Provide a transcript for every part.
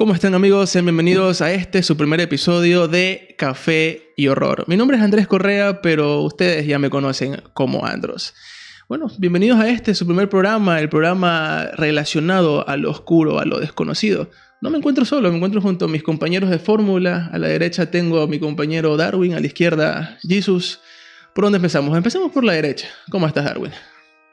¿Cómo están, amigos? Sean bienvenidos a su primer episodio de Café y Horror. Mi nombre es Andrés Correa, pero ustedes ya me conocen como Andros. Bueno, bienvenidos a su primer programa, el programa relacionado a lo oscuro, a lo desconocido. No me encuentro solo, me encuentro junto a mis compañeros de fórmula. A la derecha tengo a mi compañero Darwin, a la izquierda Jesus. ¿Por dónde empezamos? Empecemos por la derecha. ¿Cómo estás, Darwin?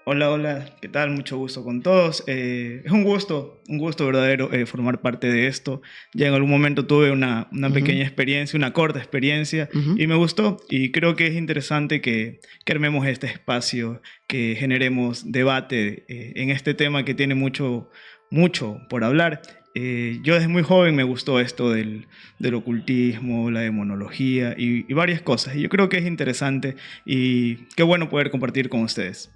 Hola, ¿qué tal? Mucho gusto con todos. Es un gusto verdadero formar parte de esto. Ya en algún momento tuve una pequeña experiencia, una corta experiencia, y me gustó. Y creo que es interesante que armemos este espacio, que generemos debate en este tema que tiene mucho por hablar. Yo desde muy joven me gustó esto del ocultismo, la demonología y varias cosas. Y yo creo que es interesante y qué bueno poder compartir con ustedes.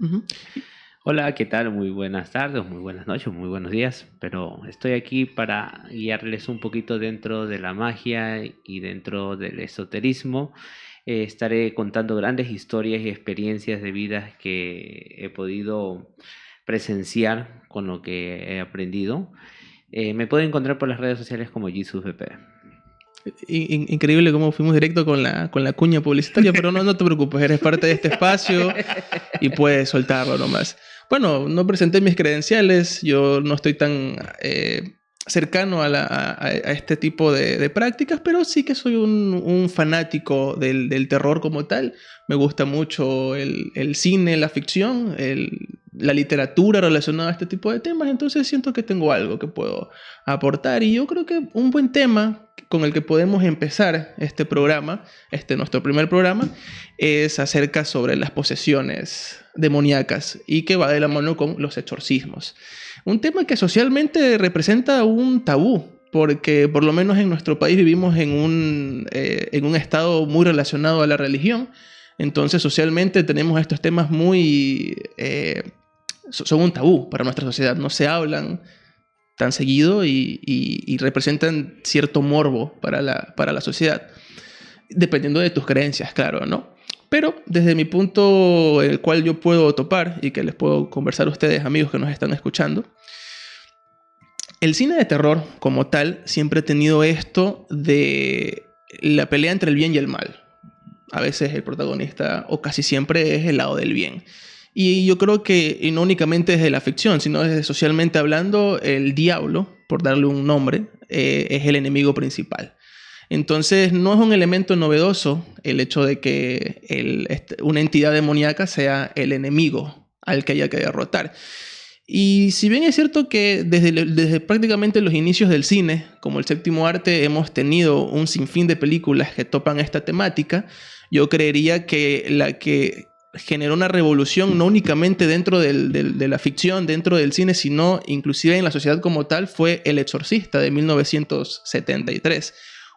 Hola, ¿qué tal? Muy buenas tardes, muy buenas noches, muy buenos días. Pero estoy aquí para guiarles un poquito dentro de la magia y dentro del esoterismo. Estaré contando grandes historias y experiencias de vidas que he podido presenciar con lo que he aprendido. Me pueden encontrar por las redes sociales como JesusBP. Increíble cómo fuimos directo con la cuña publicitaria, pero no te preocupes, eres parte de este espacio y puedes soltarlo nomás. Bueno, no presenté mis credenciales, yo no estoy tan cercano a este tipo de prácticas, pero sí que soy un fanático del terror como tal. Me gusta mucho el cine, la ficción, la literatura relacionada a este tipo de temas, entonces siento que tengo algo que puedo aportar y yo creo que un buen tema con el que podemos empezar este programa, nuestro primer programa, es acerca sobre las posesiones demoníacas y que va de la mano con los exorcismos. Un tema que socialmente representa un tabú, porque por lo menos en nuestro país vivimos en un estado muy relacionado a la religión. Entonces socialmente tenemos estos temas muy... son un tabú para nuestra sociedad, no se hablan tan seguido y representan cierto morbo para la sociedad, dependiendo de tus creencias, claro, ¿no? Pero desde mi punto, el cual yo puedo topar y que les puedo conversar a ustedes, amigos que nos están escuchando, el cine de terror como tal siempre ha tenido esto de la pelea entre el bien y el mal. A veces el protagonista, o casi siempre, es el lado del bien. Y yo creo que, y no únicamente desde la ficción, sino desde socialmente hablando, el diablo, por darle un nombre, es el enemigo principal. Entonces no es un elemento novedoso el hecho de que una entidad demoníaca sea el enemigo al que haya que derrotar. Y si bien es cierto que desde prácticamente los inicios del cine, como el séptimo arte, hemos tenido un sinfín de películas que topan esta temática, yo creería que la que generó una revolución no únicamente dentro de la ficción, dentro del cine, sino inclusive en la sociedad como tal, fue El Exorcista de 1973.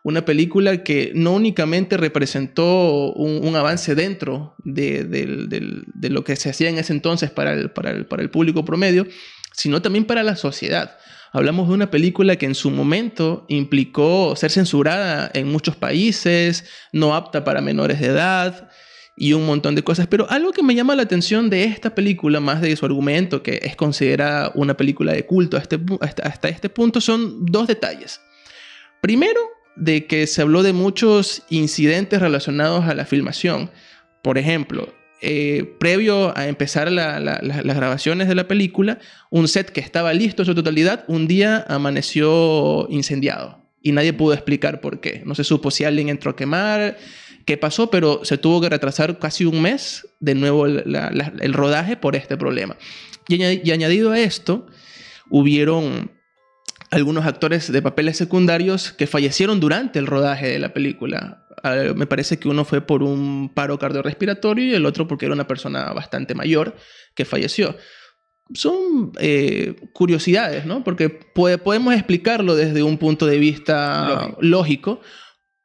Una película que no únicamente representó un avance dentro de lo que se hacía en ese entonces para el público promedio, sino también para la sociedad. Hablamos de una película que en su momento implicó ser censurada en muchos países, no apta para menores de edad y un montón de cosas. Pero algo que me llama la atención de esta película, más de su argumento, que es considerada una película de culto hasta este punto, son dos detalles. Primero, de que se habló de muchos incidentes relacionados a la filmación. Por ejemplo, previo a empezar las grabaciones de la película, un set que estaba listo en su totalidad, un día amaneció incendiado y nadie pudo explicar por qué. No se supo si alguien entró a quemar, qué pasó, pero se tuvo que retrasar casi un mes de nuevo el rodaje por este problema. Y añadido a esto, hubieron algunos actores de papeles secundarios que fallecieron durante el rodaje de la película. Me parece que uno fue por un paro cardiorrespiratorio y el otro porque era una persona bastante mayor que falleció. Son curiosidades, ¿no? Porque podemos explicarlo desde un punto de vista lógico,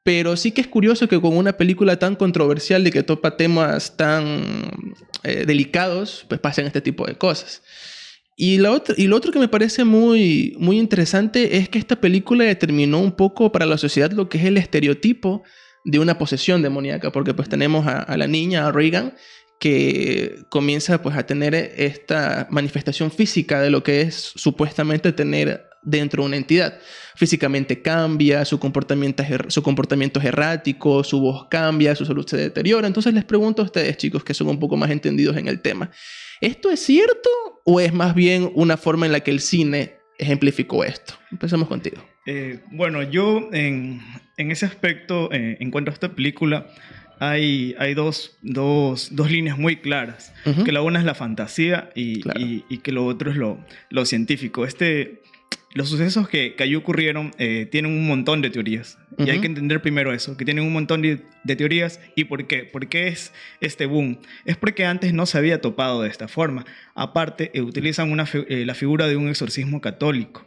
pero sí que es curioso que con una película tan controversial y que topa temas tan delicados, pues pasen este tipo de cosas. Y lo otro que me parece muy, muy interesante es que esta película determinó un poco para la sociedad lo que es el estereotipo de una posesión demoníaca, porque pues tenemos a la niña, a Regan, que comienza pues a tener esta manifestación física de lo que es supuestamente tener dentro de una entidad. Físicamente cambia, su comportamiento es errático, su voz cambia, su salud se deteriora. Entonces les pregunto a ustedes, chicos, que son un poco más entendidos en el tema, ¿esto es cierto o es más bien una forma en la que el cine ejemplificó esto? Empecemos contigo. Bueno, yo en ese aspecto, en cuanto a esta película, hay dos líneas muy claras. Que la una es la fantasía y que lo otro es lo científico. Los sucesos que allí ocurrieron tienen un montón de teorías. Y hay que entender primero eso, que tienen un montón de teorías. ¿Y por qué? ¿Por qué es este boom? Es porque antes no se había topado de esta forma. Aparte, utilizan la figura de un exorcismo católico.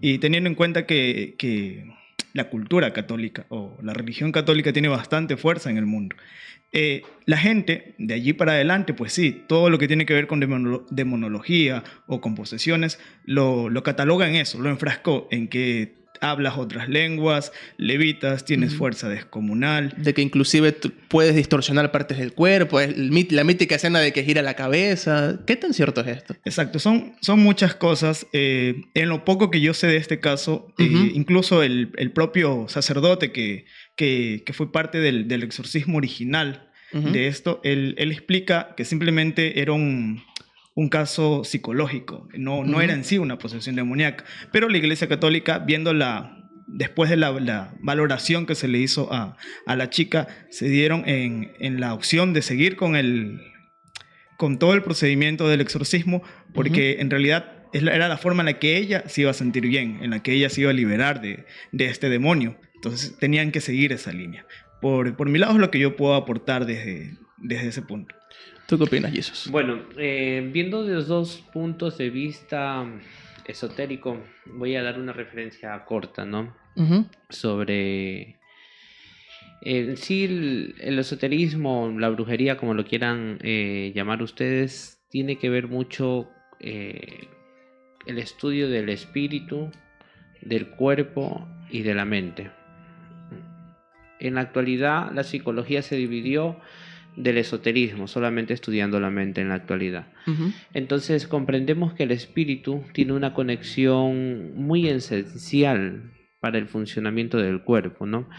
Y teniendo en cuenta que la cultura católica o la religión católica tiene bastante fuerza en el mundo. La gente de allí para adelante, pues sí, todo lo que tiene que ver con demonología o con posesiones, lo cataloga en eso, lo enfrascó en que hablas otras lenguas, levitas, tienes fuerza descomunal. De que inclusive puedes distorsionar partes del cuerpo, la mítica escena de que gira la cabeza. ¿Qué tan cierto es esto? Exacto, son muchas cosas. En lo poco que yo sé de este caso, incluso el propio sacerdote que fue parte del exorcismo original de esto, él explica que simplemente era un caso psicológico, no era en sí una posesión demoníaca, pero la Iglesia Católica, después de la valoración que se le hizo a la chica, se dieron en la opción de seguir con todo el procedimiento del exorcismo, porque en realidad era la forma en la que ella se iba a sentir bien, en la que ella se iba a liberar de este demonio. Entonces tenían que seguir esa línea. Por mi lado es lo que yo puedo aportar desde ese punto. ¿Tú qué opinas, Jesús? Bueno, viendo de los dos puntos de vista esotérico, voy a dar una referencia corta, ¿no? Sobre sí, el esoterismo, la brujería, como lo quieran llamar ustedes, tiene que ver mucho el estudio del espíritu, del cuerpo y de la mente. En la actualidad, la psicología se dividió del esoterismo, solamente estudiando la mente en la actualidad. Entonces comprendemos que el espíritu tiene una conexión muy esencial para el funcionamiento del cuerpo, ¿no?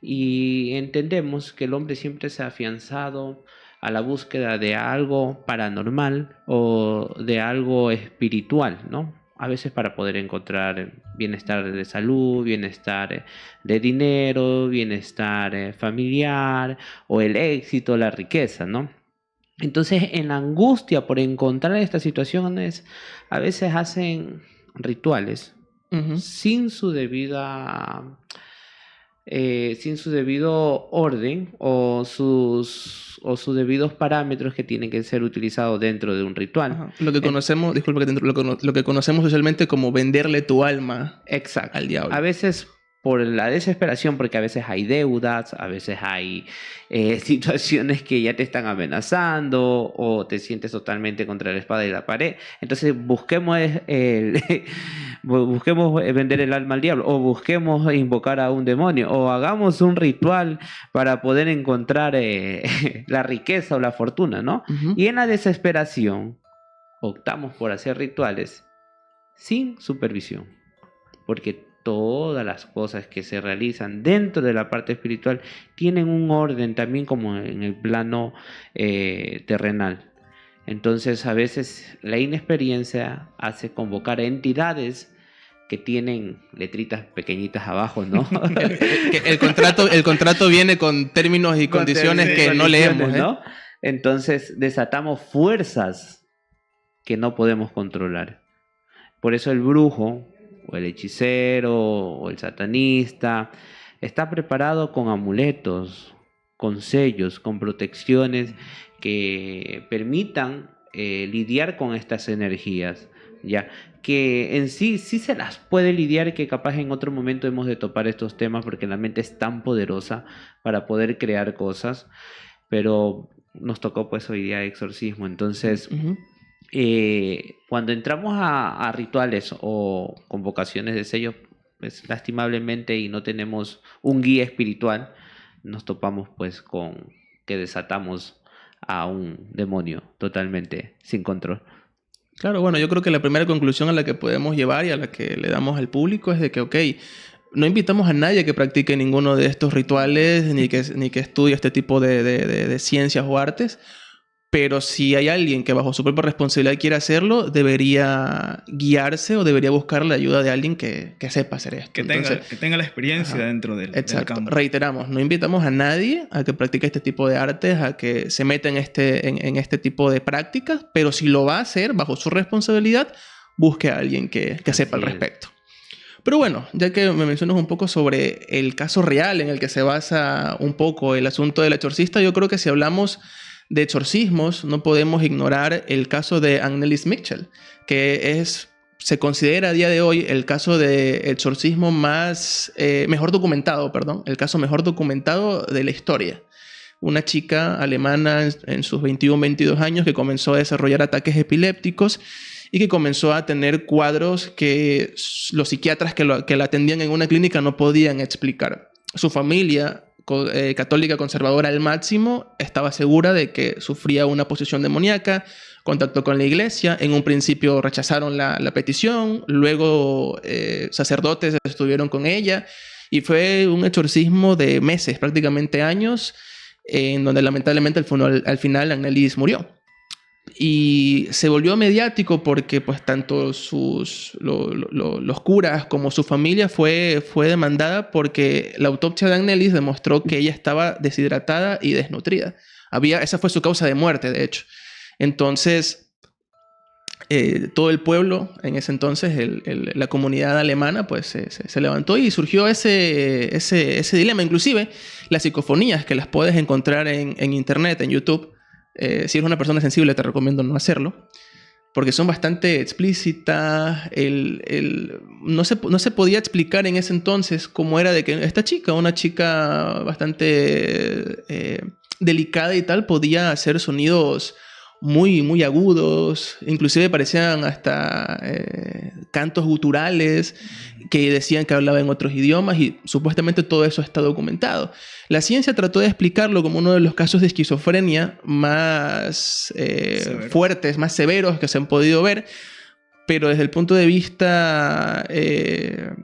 Y entendemos que el hombre siempre se ha afianzado a la búsqueda de algo paranormal o de algo espiritual, ¿no? A veces para poder encontrar bienestar de salud, bienestar de dinero, bienestar familiar o el éxito, la riqueza, ¿no? Entonces, en la angustia por encontrar estas situaciones, a veces hacen rituales sin su debido orden o sus debidos parámetros que tienen que ser utilizados dentro de un ritual. Lo que conocemos, disculpa que te interrumpa, lo que conocemos socialmente como venderle tu alma al diablo. A veces por la desesperación, porque a veces hay deudas, a veces hay situaciones que ya te están amenazando o te sientes totalmente contra la espada y la pared. Entonces busquemos vender el alma al diablo, o busquemos invocar a un demonio, o hagamos un ritual para poder encontrar la riqueza o la fortuna, ¿no? Y en la desesperación optamos por hacer rituales sin supervisión, porque todas las cosas que se realizan dentro de la parte espiritual tienen un orden también como en el plano terrenal. Entonces a veces la inexperiencia hace convocar a entidades que tienen letritas pequeñitas abajo, ¿no? el contrato viene con términos y condiciones que no leemos, ¿no? Entonces desatamos fuerzas que no podemos controlar. Por eso el brujo o el hechicero o el satanista está preparado con amuletos, con sellos, con protecciones que permitan lidiar con estas energías, ya que en sí se las puede lidiar, que capaz en otro momento hemos de topar estos temas porque la mente es tan poderosa para poder crear cosas, pero nos tocó pues hoy día exorcismo. Entonces cuando entramos a rituales o convocaciones de sellos, pues lastimablemente, y no tenemos un guía espiritual, nos topamos pues con que desatamos a un demonio totalmente sin control. Claro, bueno, yo creo que la primera conclusión a la que podemos llevar y a la que le damos al público es de que, ok, no invitamos a nadie que practique ninguno de estos rituales ni que estudie este tipo de ciencias o artes. Pero si hay alguien que bajo su propia responsabilidad quiere hacerlo, debería guiarse o debería buscar la ayuda de alguien que sepa hacer esto. Que tenga la experiencia dentro del campo. Reiteramos, no invitamos a nadie a que practique este tipo de artes, a que se meta en este tipo de prácticas, pero si lo va a hacer bajo su responsabilidad, busque a alguien que sepa al respecto. Pero bueno, ya que me mencionas un poco sobre el caso real en el que se basa un poco el asunto del exorcista, yo creo que si hablamos de exorcismos, no podemos ignorar el caso de Anneliese Michel, que se considera a día de hoy el caso de exorcismo mejor documentado, el caso mejor documentado de la historia. Una chica alemana en sus 21, 22 años que comenzó a desarrollar ataques epilépticos y que comenzó a tener cuadros que los psiquiatras que la atendían en una clínica no podían explicar. Su familia, católica conservadora al máximo, estaba segura de que sufría una posesión demoníaca, contactó con la iglesia, en un principio rechazaron la petición, luego sacerdotes estuvieron con ella y fue un exorcismo de meses, prácticamente años, en donde lamentablemente al final Anneliese murió. Y se volvió mediático porque pues tanto los curas como su familia fue demandada porque la autopsia de Anneliese demostró que ella estaba deshidratada y desnutrida. Esa fue su causa de muerte, de hecho. Entonces, todo el pueblo, en ese entonces, la comunidad alemana, pues se levantó y surgió ese dilema. Inclusive, las psicofonías que las puedes encontrar en internet, en YouTube, si eres una persona sensible, te recomiendo no hacerlo, porque son bastante explícitas. No se podía explicar en ese entonces cómo era de que esta chica, una chica bastante delicada y tal, podía hacer sonidos muy, muy agudos, inclusive parecían hasta cantos guturales que decían que hablaba en otros idiomas y supuestamente todo eso está documentado. La ciencia trató de explicarlo como uno de los casos de esquizofrenia más fuertes, más severos que se han podido ver, pero desde el punto de vista de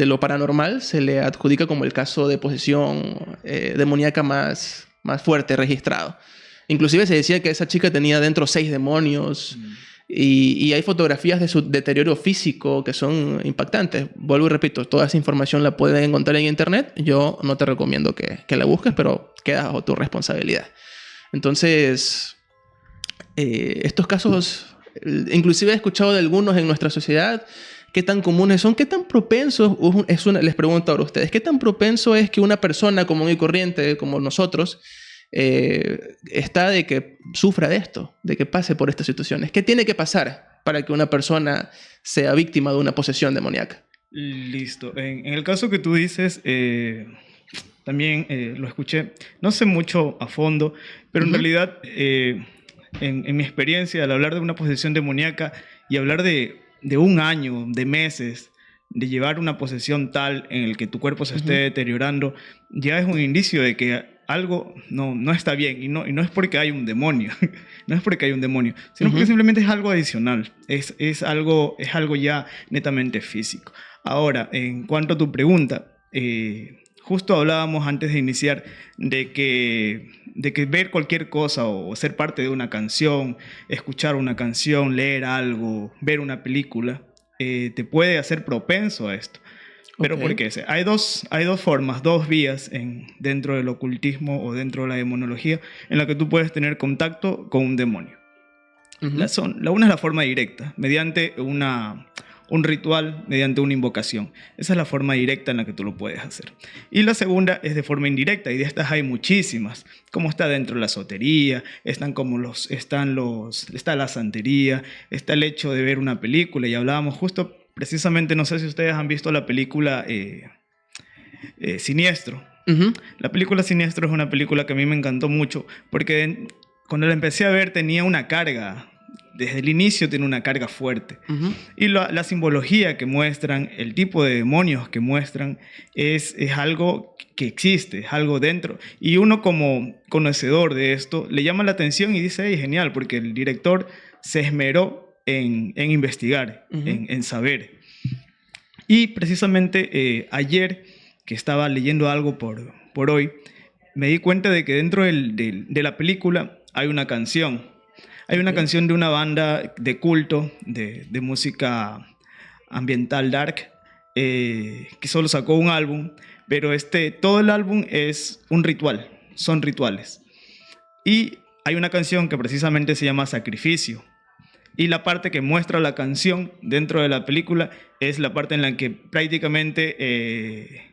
lo paranormal se le adjudica como el caso de posesión demoníaca más fuerte registrado. Inclusive se decía que esa chica tenía dentro 6 demonios y hay fotografías de su deterioro físico que son impactantes. Vuelvo y repito, toda esa información la pueden encontrar en internet. Yo no te recomiendo que la busques, pero queda bajo tu responsabilidad. Entonces, estos casos, inclusive he escuchado de algunos en nuestra sociedad, ¿qué tan comunes son? ¿Qué tan propensos? Les pregunto ahora a ustedes, ¿qué tan propenso es que una persona común y corriente como nosotros está de que sufra de esto, de que pase por estas situaciones? ¿Qué tiene que pasar para que una persona sea víctima de una posesión demoníaca? Listo. En el caso que tú dices, también lo escuché, no sé mucho a fondo, pero en realidad, en mi experiencia, al hablar de una posesión demoníaca y hablar de un año, de meses, de llevar una posesión tal en el que tu cuerpo se esté deteriorando, ya es un indicio de que algo no está bien, y no es porque hay un demonio, no es porque hay un demonio, sino porque simplemente es algo adicional, es algo ya netamente físico. Ahora, en cuanto a tu pregunta, justo hablábamos antes de iniciar de que ver cualquier cosa o ser parte de una canción, escuchar una canción, leer algo, ver una película, te puede hacer propenso a esto. Pero ¿por qué? Hay dos formas, dos vías dentro del ocultismo o dentro de la demonología en la que tú puedes tener contacto con un demonio. La una es la forma directa, mediante un ritual, mediante una invocación. Esa es la forma directa en la que tú lo puedes hacer. Y la segunda es de forma indirecta, y de estas hay muchísimas, como está dentro de la esotería, está la santería, está el hecho de ver una película, y hablábamos justo, precisamente, no sé si ustedes han visto la película Siniestro. La película Siniestro es una película que a mí me encantó mucho, porque cuando la empecé a ver tenía una carga, desde el inicio tiene una carga fuerte. Y la simbología que muestran, el tipo de demonios que muestran, es algo que existe, es algo dentro. Y uno como conocedor de esto le llama la atención y dice, hey, genial, porque el director se esmeró en investigar, en saber. Y precisamente ayer, que estaba leyendo algo por hoy, me di cuenta de que dentro de la película hay una canción. Hay una canción de una banda de culto, de música ambiental dark, que solo sacó un álbum, pero todo el álbum es un ritual, son rituales. Y hay una canción que precisamente se llama Sacrificio. Y la parte que muestra la canción dentro de la película es la parte en la que prácticamente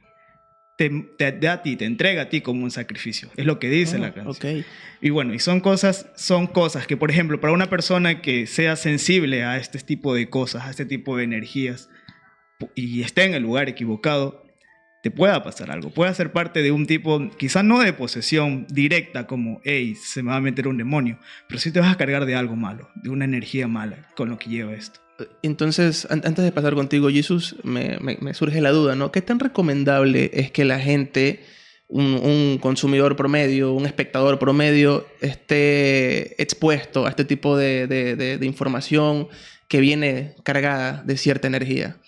te da a ti, te entrega a ti como un sacrificio. Es lo que dice la canción. Okay. Y bueno, y son cosas que, por ejemplo, para una persona que sea sensible a este tipo de cosas, a este tipo de energías, y esté en el lugar equivocado, te pueda pasar algo. Puede ser parte de un tipo, quizás no de posesión directa, como, hey, se me va a meter un demonio, pero sí te vas a cargar de algo malo, de una energía mala con lo que lleva esto. Entonces, antes de pasar contigo, Jesús, me surge la duda, ¿no? ¿Qué tan recomendable es que la gente, un consumidor promedio, un espectador promedio, esté expuesto a este tipo de información que viene cargada de cierta energía?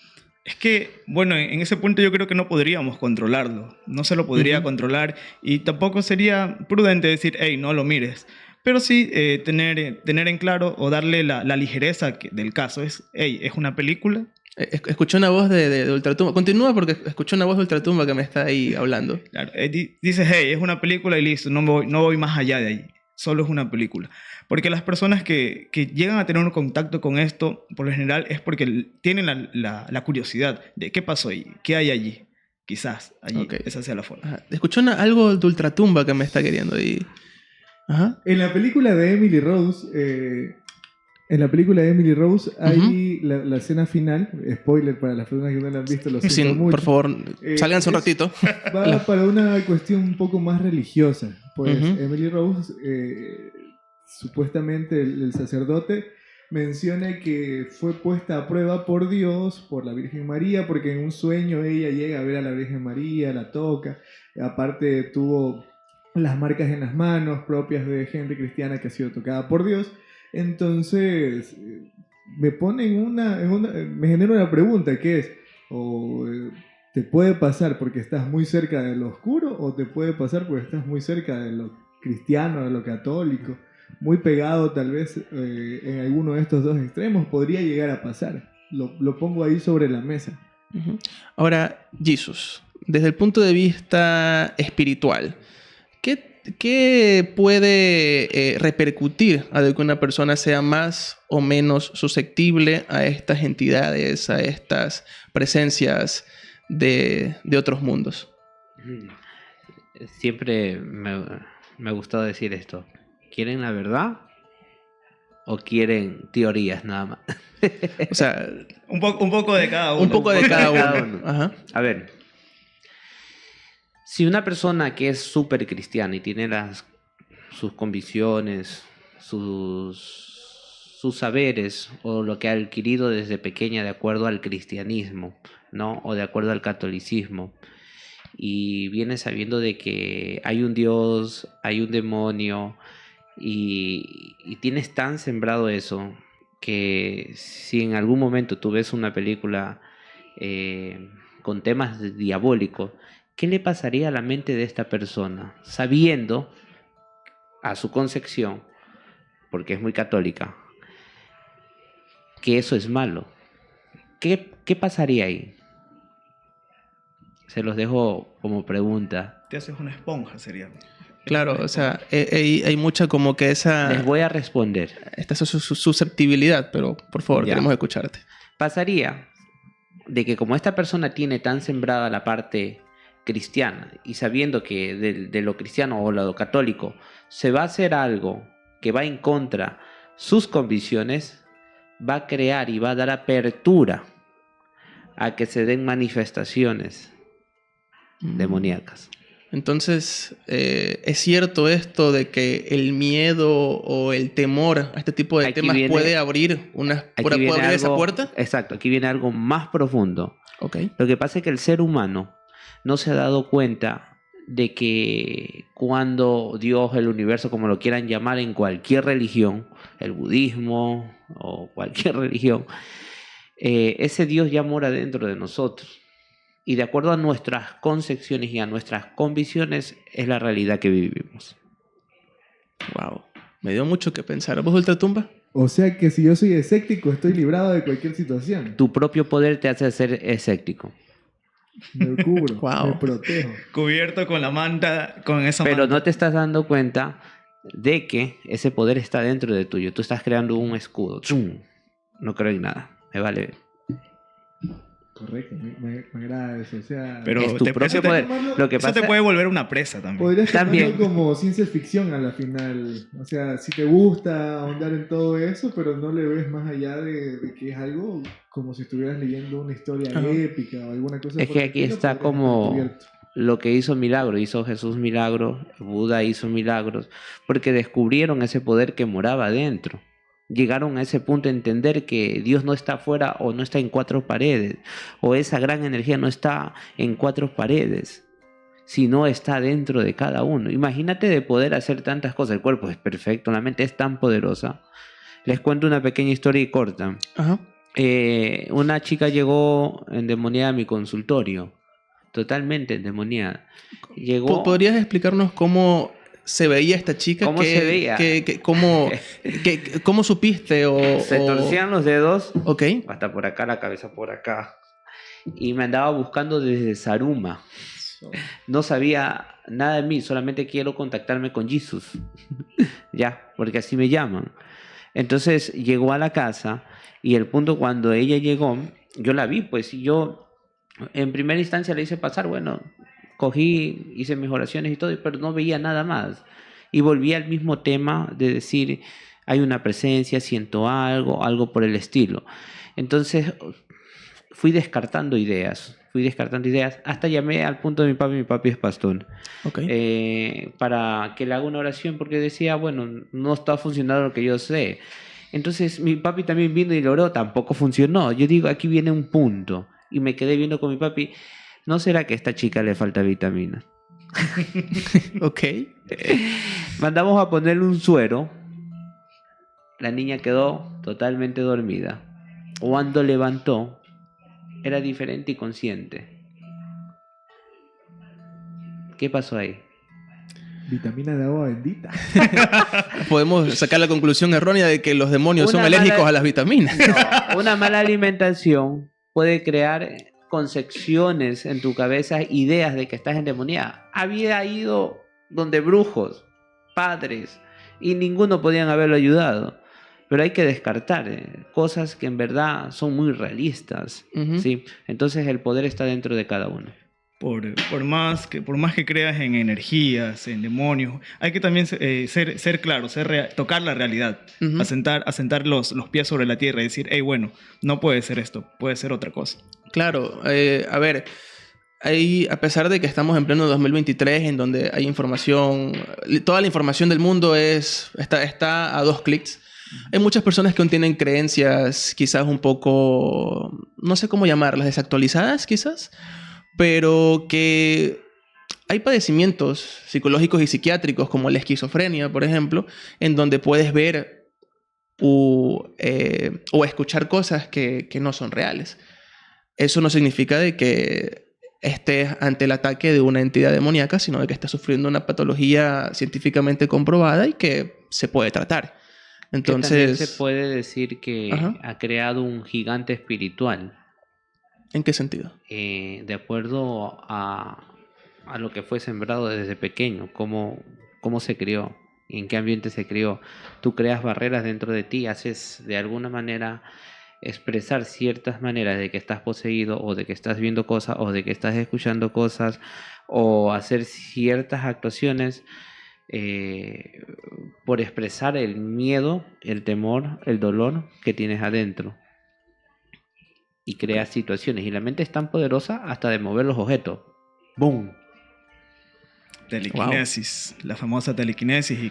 Es que, bueno, en ese punto yo creo que no podríamos controlarlo. No se lo podría controlar y tampoco sería prudente decir, hey, no lo mires. Pero sí tener en claro o darle la ligereza del caso. Hey, es una película. Escuché una voz de Ultratumba. Continúa porque escuché una voz de Ultratumba que me está ahí hablando. Claro, dices, hey, es una película y listo, no voy más allá de ahí. Solo es una película. Porque las personas que llegan a tener un contacto con esto, por lo general, es porque tienen la curiosidad de qué pasó ahí, qué hay allí. Quizás allí, esa sea la forma. Ajá. Escuché algo de Ultratumba que me está queriendo ahí. Ajá. En la película de Emily Rose, hay la escena final, spoiler para las personas que no la han visto, lo siento mucho. Por favor, sálganse un ratito. Va para una cuestión un poco más religiosa. Pues Emily Rose, supuestamente el sacerdote, menciona que fue puesta a prueba por Dios, por la Virgen María, porque en un sueño ella llega a ver a la Virgen María, la toca. Aparte tuvo las marcas en las manos propias de gente cristiana que ha sido tocada por Dios. Entonces me genera una pregunta, que es, ¿te puede pasar porque estás muy cerca de lo oscuro o te puede pasar porque estás muy cerca de lo cristiano, de lo católico? Muy pegado tal vez en alguno de estos dos extremos podría llegar a pasar. Lo pongo ahí sobre la mesa. Ahora, Jesús, desde el punto de vista espiritual, ¿qué puede repercutir a de que una persona sea más o menos susceptible a estas entidades, a estas presencias de otros mundos? Siempre me ha gustado decir esto. ¿Quieren la verdad o quieren teorías nada más? O sea, un poco de cada uno. Un poco de cada uno. Ajá. A ver, si una persona que es súper cristiana y tiene sus convicciones, sus saberes o lo que ha adquirido desde pequeña de acuerdo al cristianismo, ¿no? O de acuerdo al catolicismo, y viene sabiendo de que hay un Dios, hay un demonio, y tienes tan sembrado eso que si en algún momento tú ves una película con temas diabólicos, ¿qué le pasaría a la mente de esta persona sabiendo a su concepción, porque es muy católica, que eso es malo? ¿Qué pasaría ahí? Se los dejo como pregunta. Te haces una esponja, sería. Claro, o sea, hay mucha como que esa... Les voy a responder. Esta es su susceptibilidad, pero por favor, queremos escucharte. Pasaría de que como esta persona tiene tan sembrada la parte cristiana y sabiendo que de lo cristiano o lo católico se va a hacer algo que va en contra sus convicciones, va a crear y va a dar apertura a que se den manifestaciones demoníacas. Entonces, ¿es cierto esto de que el miedo o el temor a este tipo de temas puede abrir esa puerta? Exacto, aquí viene algo más profundo. Okay. Lo que pasa es que el ser humano no se ha dado cuenta de que cuando Dios, el universo, como lo quieran llamar en cualquier religión, el budismo o cualquier religión, ese Dios ya mora dentro de nosotros. Y de acuerdo a nuestras concepciones y a nuestras convicciones, es la realidad que vivimos. Wow, me dio mucho que pensar. ¿Vos, Ultratumba? O sea que si yo soy escéptico, estoy librado de cualquier situación. Tu propio poder te hace ser escéptico. Me cubro, Wow. me protejo. Cubierto con la manta, con esa Pero manta. no te estás dando cuenta de que ese poder está dentro de tuyo. Tú estás creando un escudo. ¡Zum! No creo en nada. Me vale. Correcto, me agrada eso. O sea, Pero Es tu propio eso poder. Lo que eso pasa te puede volver una presa también. podrías También. tomarlo como ciencia ficción a la final. O sea, si te gusta ahondar en todo eso, pero no le ves más allá de que es algo como si estuvieras leyendo una historia Ajá. épica o alguna cosa. Es por que el aquí estilo, está podrías como estar cubierto. lo que hizo milagro. Hizo Jesús milagros. Buda hizo milagros. Porque descubrieron ese poder que moraba dentro. Llegaron a ese punto de entender que Dios no está afuera o no está en cuatro paredes. O esa gran energía no está en cuatro paredes, sino está dentro de cada uno. Imagínate de poder hacer tantas cosas. El cuerpo es perfecto, la mente es tan poderosa. Les cuento una pequeña historia y corta. Ajá. Una chica llegó endemoniada a mi consultorio. Totalmente endemoniada. Llegó... ¿Podrías explicarnos cómo se veía esta chica? ¿Cómo se veía? ¿Cómo supiste? Se torcían los dedos. Ok. Hasta por acá, la cabeza por acá. Y me andaba buscando desde Saruma. No sabía nada de mí, solamente quiero contactarme con Jesús. Ya, porque así me llaman. Entonces llegó a la casa y el punto cuando ella llegó, yo la vi, pues, y yo en primera instancia le hice pasar, bueno, cogí, hice mis oraciones y todo, pero no veía nada más. Y volví al mismo tema de decir, hay una presencia, siento algo por el estilo. Entonces fui descartando ideas, hasta llamé al punto de mi papi es pastor, Ok. para que le haga una oración, porque decía, bueno, no está funcionando lo que yo sé. Entonces mi papi también vino y lo oró, tampoco funcionó. Yo digo, aquí viene un punto. Y me quedé viendo con mi papi, ¿no será que a esta chica le falta vitamina? Ok. Mandamos a ponerle un suero. La niña quedó totalmente dormida. Cuando levantó, era diferente y consciente. ¿Qué pasó ahí? Vitamina de agua bendita. Podemos sacar la conclusión errónea de que los demonios son Una alérgicos mala- a las vitaminas. No, una mala alimentación puede crear concepciones en tu cabeza, ideas de que estás endemoniada. Había ido donde brujos, padres, y ninguno podían haberlo ayudado. Pero hay que descartar cosas que en verdad son muy realistas. Ujú. ¿Sí? Entonces el poder está dentro de cada uno. Por más que creas en energías, en demonios, hay que también ser claro, tocar la realidad, Ujú. asentar los pies sobre la tierra y decir, hey, bueno, no puede ser esto, puede ser otra cosa. Claro, a ver, a pesar de que estamos en pleno 2023, en donde hay información, toda la información del mundo está a 2 clics, hay muchas personas que aún tienen creencias quizás un poco, no sé cómo llamarlas, desactualizadas quizás, pero que hay padecimientos psicológicos y psiquiátricos como la esquizofrenia, por ejemplo, en donde puedes ver o escuchar cosas que no son reales. Eso no significa de que estés ante el ataque de una entidad demoníaca, sino de que estés sufriendo una patología científicamente comprobada y que se puede tratar. Que también Entonces, se puede decir que Ajá. ha creado un gigante espiritual. ¿en qué sentido? De acuerdo a lo que fue sembrado desde pequeño, cómo se crió, en qué ambiente se crió. Tú creas barreras dentro de ti, haces de alguna manera expresar ciertas maneras de que estás poseído o de que estás viendo cosas o de que estás escuchando cosas o hacer ciertas actuaciones por expresar el miedo, el temor, el dolor que tienes adentro. Y creas situaciones. Y la mente es tan poderosa hasta de mover los objetos. ¡Boom! Telequinesis, la famosa telequinesis y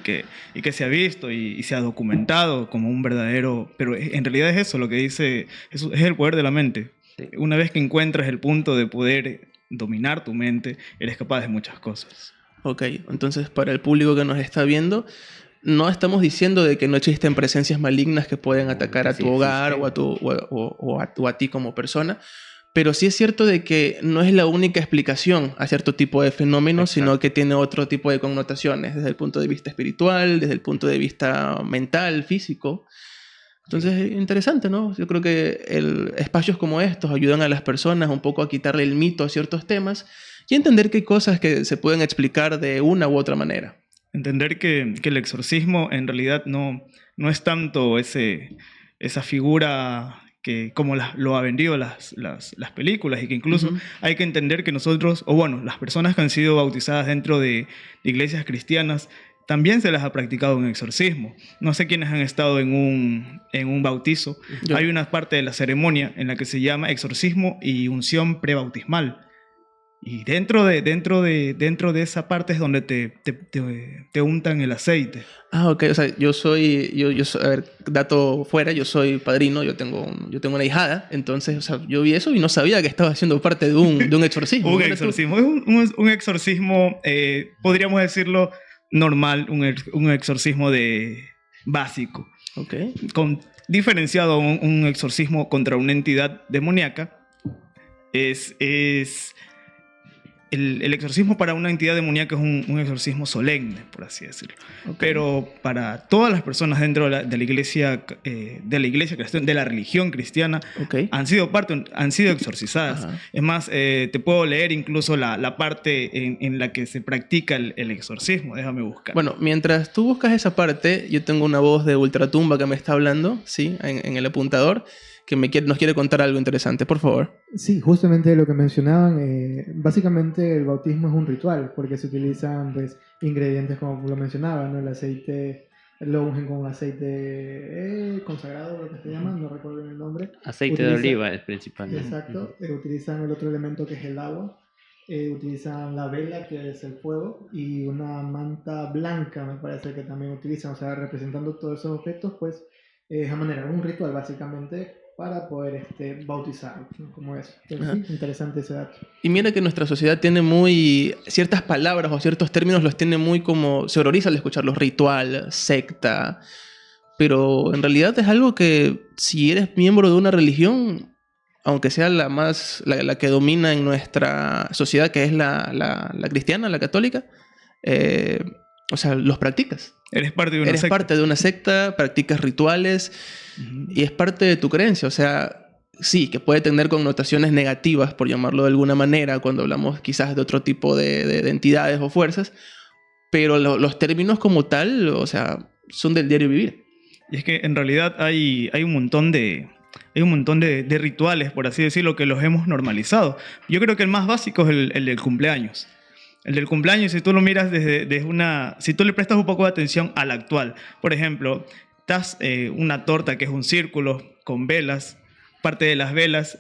que se ha visto y se ha documentado como un verdadero... Pero en realidad es eso lo que dice, es el poder de la mente. Sí. Una vez que encuentras el punto de poder dominar tu mente, eres capaz de muchas cosas. Ok, entonces para el público que nos está viendo, no estamos diciendo de que no existen presencias malignas que pueden atacar a tu hogar o a ti como persona, pero sí es cierto de que no es la única explicación a cierto tipo de fenómenos, sino que tiene otro tipo de connotaciones desde el punto de vista espiritual, desde el punto de vista mental, físico. Entonces, interesante, ¿no? Yo creo que espacios como estos ayudan a las personas un poco a quitarle el mito a ciertos temas y entender que hay cosas que se pueden explicar de una u otra manera. Entender que el exorcismo en realidad no es tanto esa figura que como lo ha vendido las películas, y que incluso hay que entender que nosotros, o bueno, las personas que han sido bautizadas dentro de iglesias cristianas, también se les ha practicado un exorcismo. No sé quiénes han estado en un bautizo. Hay una parte de la ceremonia en la que se llama exorcismo y unción prebautismal. Y dentro de esa parte es donde te untan el aceite. Ah, ok. O sea, yo soy, a ver, dato fuera, yo soy padrino, yo tengo una ahijada, entonces, o sea, yo vi eso y no sabía que estaba haciendo parte de un exorcismo. Un exorcismo. Es un exorcismo, podríamos decirlo, normal, un exorcismo básico. Ok. Diferenciado a un exorcismo contra una entidad demoníaca, el exorcismo para una entidad demoníaca es un exorcismo solemne, por así decirlo. Okay. Pero para todas las personas dentro de la iglesia cristiana, de la religión cristiana, han sido exorcizadas. Ajá. Es más, te puedo leer incluso la parte en la que se practica el exorcismo. Déjame buscar. Bueno, mientras tú buscas esa parte, yo tengo una voz de ultratumba que me está hablando, ¿sí? En el apuntador, que nos quiere contar algo interesante, por favor. Sí, justamente lo que mencionaban, básicamente el bautismo es un ritual, porque se utilizan pues, ingredientes como lo mencionaban, ¿no? El aceite, lo ungen con aceite consagrado, lo que se llama, no recuerdo el nombre. Aceite de oliva es principal. Exacto, utilizan el otro elemento que es el agua, utilizan la vela, que es el fuego, y una manta blanca, me parece que también utilizan, o sea, representando todos esos objetos, pues, es a manera, un ritual básicamente, para poder bautizarlo, ¿no? Como eso. Entonces, sí, interesante ese dato. Y mira que nuestra sociedad tiene ciertas palabras o ciertos términos los tiene muy como, se horroriza al escucharlos, ritual, secta, pero en realidad es algo que si eres miembro de una religión, aunque sea la que domina en nuestra sociedad, que es la cristiana, la católica, o sea, los practicas. Eres parte de una secta. Eres parte de una secta, practicas rituales y es parte de tu creencia. O sea, sí, que puede tener connotaciones negativas, por llamarlo de alguna manera, cuando hablamos quizás de otro tipo de entidades o fuerzas, pero los términos como tal, o sea, son del diario vivir. Y es que en realidad hay un montón de rituales, por así decirlo, que los hemos normalizado. Yo creo que el más básico es el del cumpleaños. El del cumpleaños, si tú lo miras si tú le prestas un poco de atención al actual, por ejemplo, das una torta que es un círculo con velas, parte de las velas,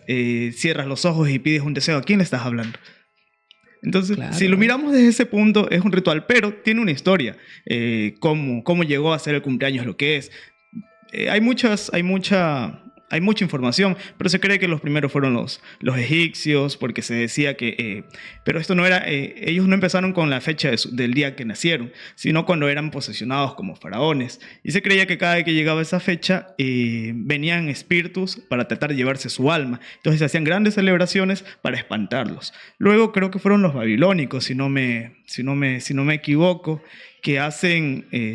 cierras los ojos y pides un deseo. ¿A quién le estás hablando? Entonces, claro, si lo miramos desde ese punto, es un ritual, pero tiene una historia. Cómo llegó a ser el cumpleaños lo que es. Hay mucha información, pero se cree que los primeros fueron los egipcios, porque se decía que... pero esto no era... ellos no empezaron con la fecha del día que nacieron, sino cuando eran posesionados como faraones. Y se creía que cada vez que llegaba esa fecha, venían espíritus para tratar de llevarse su alma. Entonces se hacían grandes celebraciones para espantarlos. Luego creo que fueron los babilónicos, si no me equivoco, que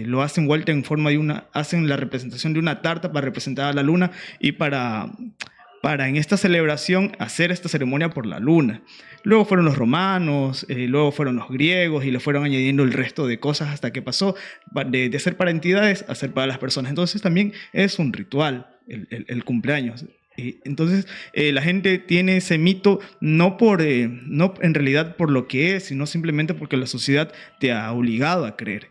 lo hacen vuelta en forma hacen la representación de una tarta para representar a la luna y para en esta celebración hacer esta ceremonia por la luna. Luego fueron los romanos, luego fueron los griegos y le fueron añadiendo el resto de cosas hasta que pasó de ser para entidades a ser para las personas. Entonces también es un ritual el cumpleaños. Entonces la gente tiene ese mito no en realidad por lo que es, sino simplemente porque la sociedad te ha obligado a creer.